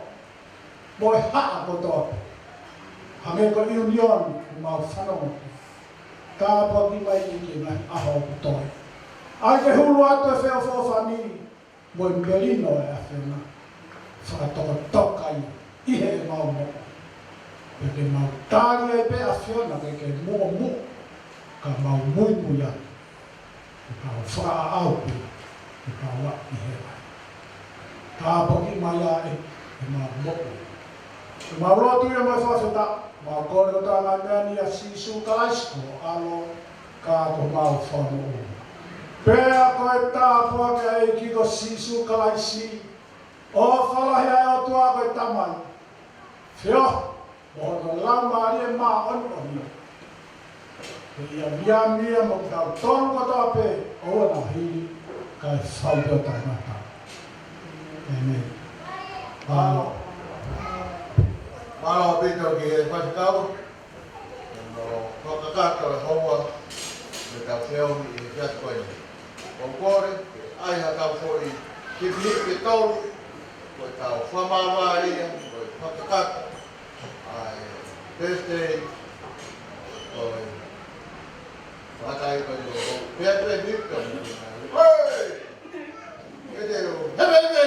Moe haa ko tōpe. Hame koe union ko mau whanongoa. Tāpua ki mai i ki mai aho ko toi. Ai ke hulu atu e wheo whawhani. Moe mbelino e a whenga. Whakatoko toka i. Ihe e mau mo. E ke mau tāri e pe a whiona ke mua mu. Ka mau mui mui atu. Ka whaa aupi. Ka wa i he mai. Ka poki mai a e mau mo. E mau rotu i a mai whawheta. Mau kore o tāna mea ni a sisu kalaisko. Alo ka to mau whanu o. Pea koe tāpua ke e ki ko sisu kalaisi. O whalahi ai o tua koe tamai. Whio, mohono lau maari e maa on o. Ia mia mo tau tonu ko tō pē, o na hiri kai whaudio taimata. Amen. Malo pito ki e whatikau. No whakakato e hoa. Me tau whiau i e fiat koe. O kore, ai ha tau fōi ki whike tōru. Koe tau whamāwā ia, koe whakakato. Ai, Thursday, koe Pakai koe o pia koe whike. Hei! E te o, hei!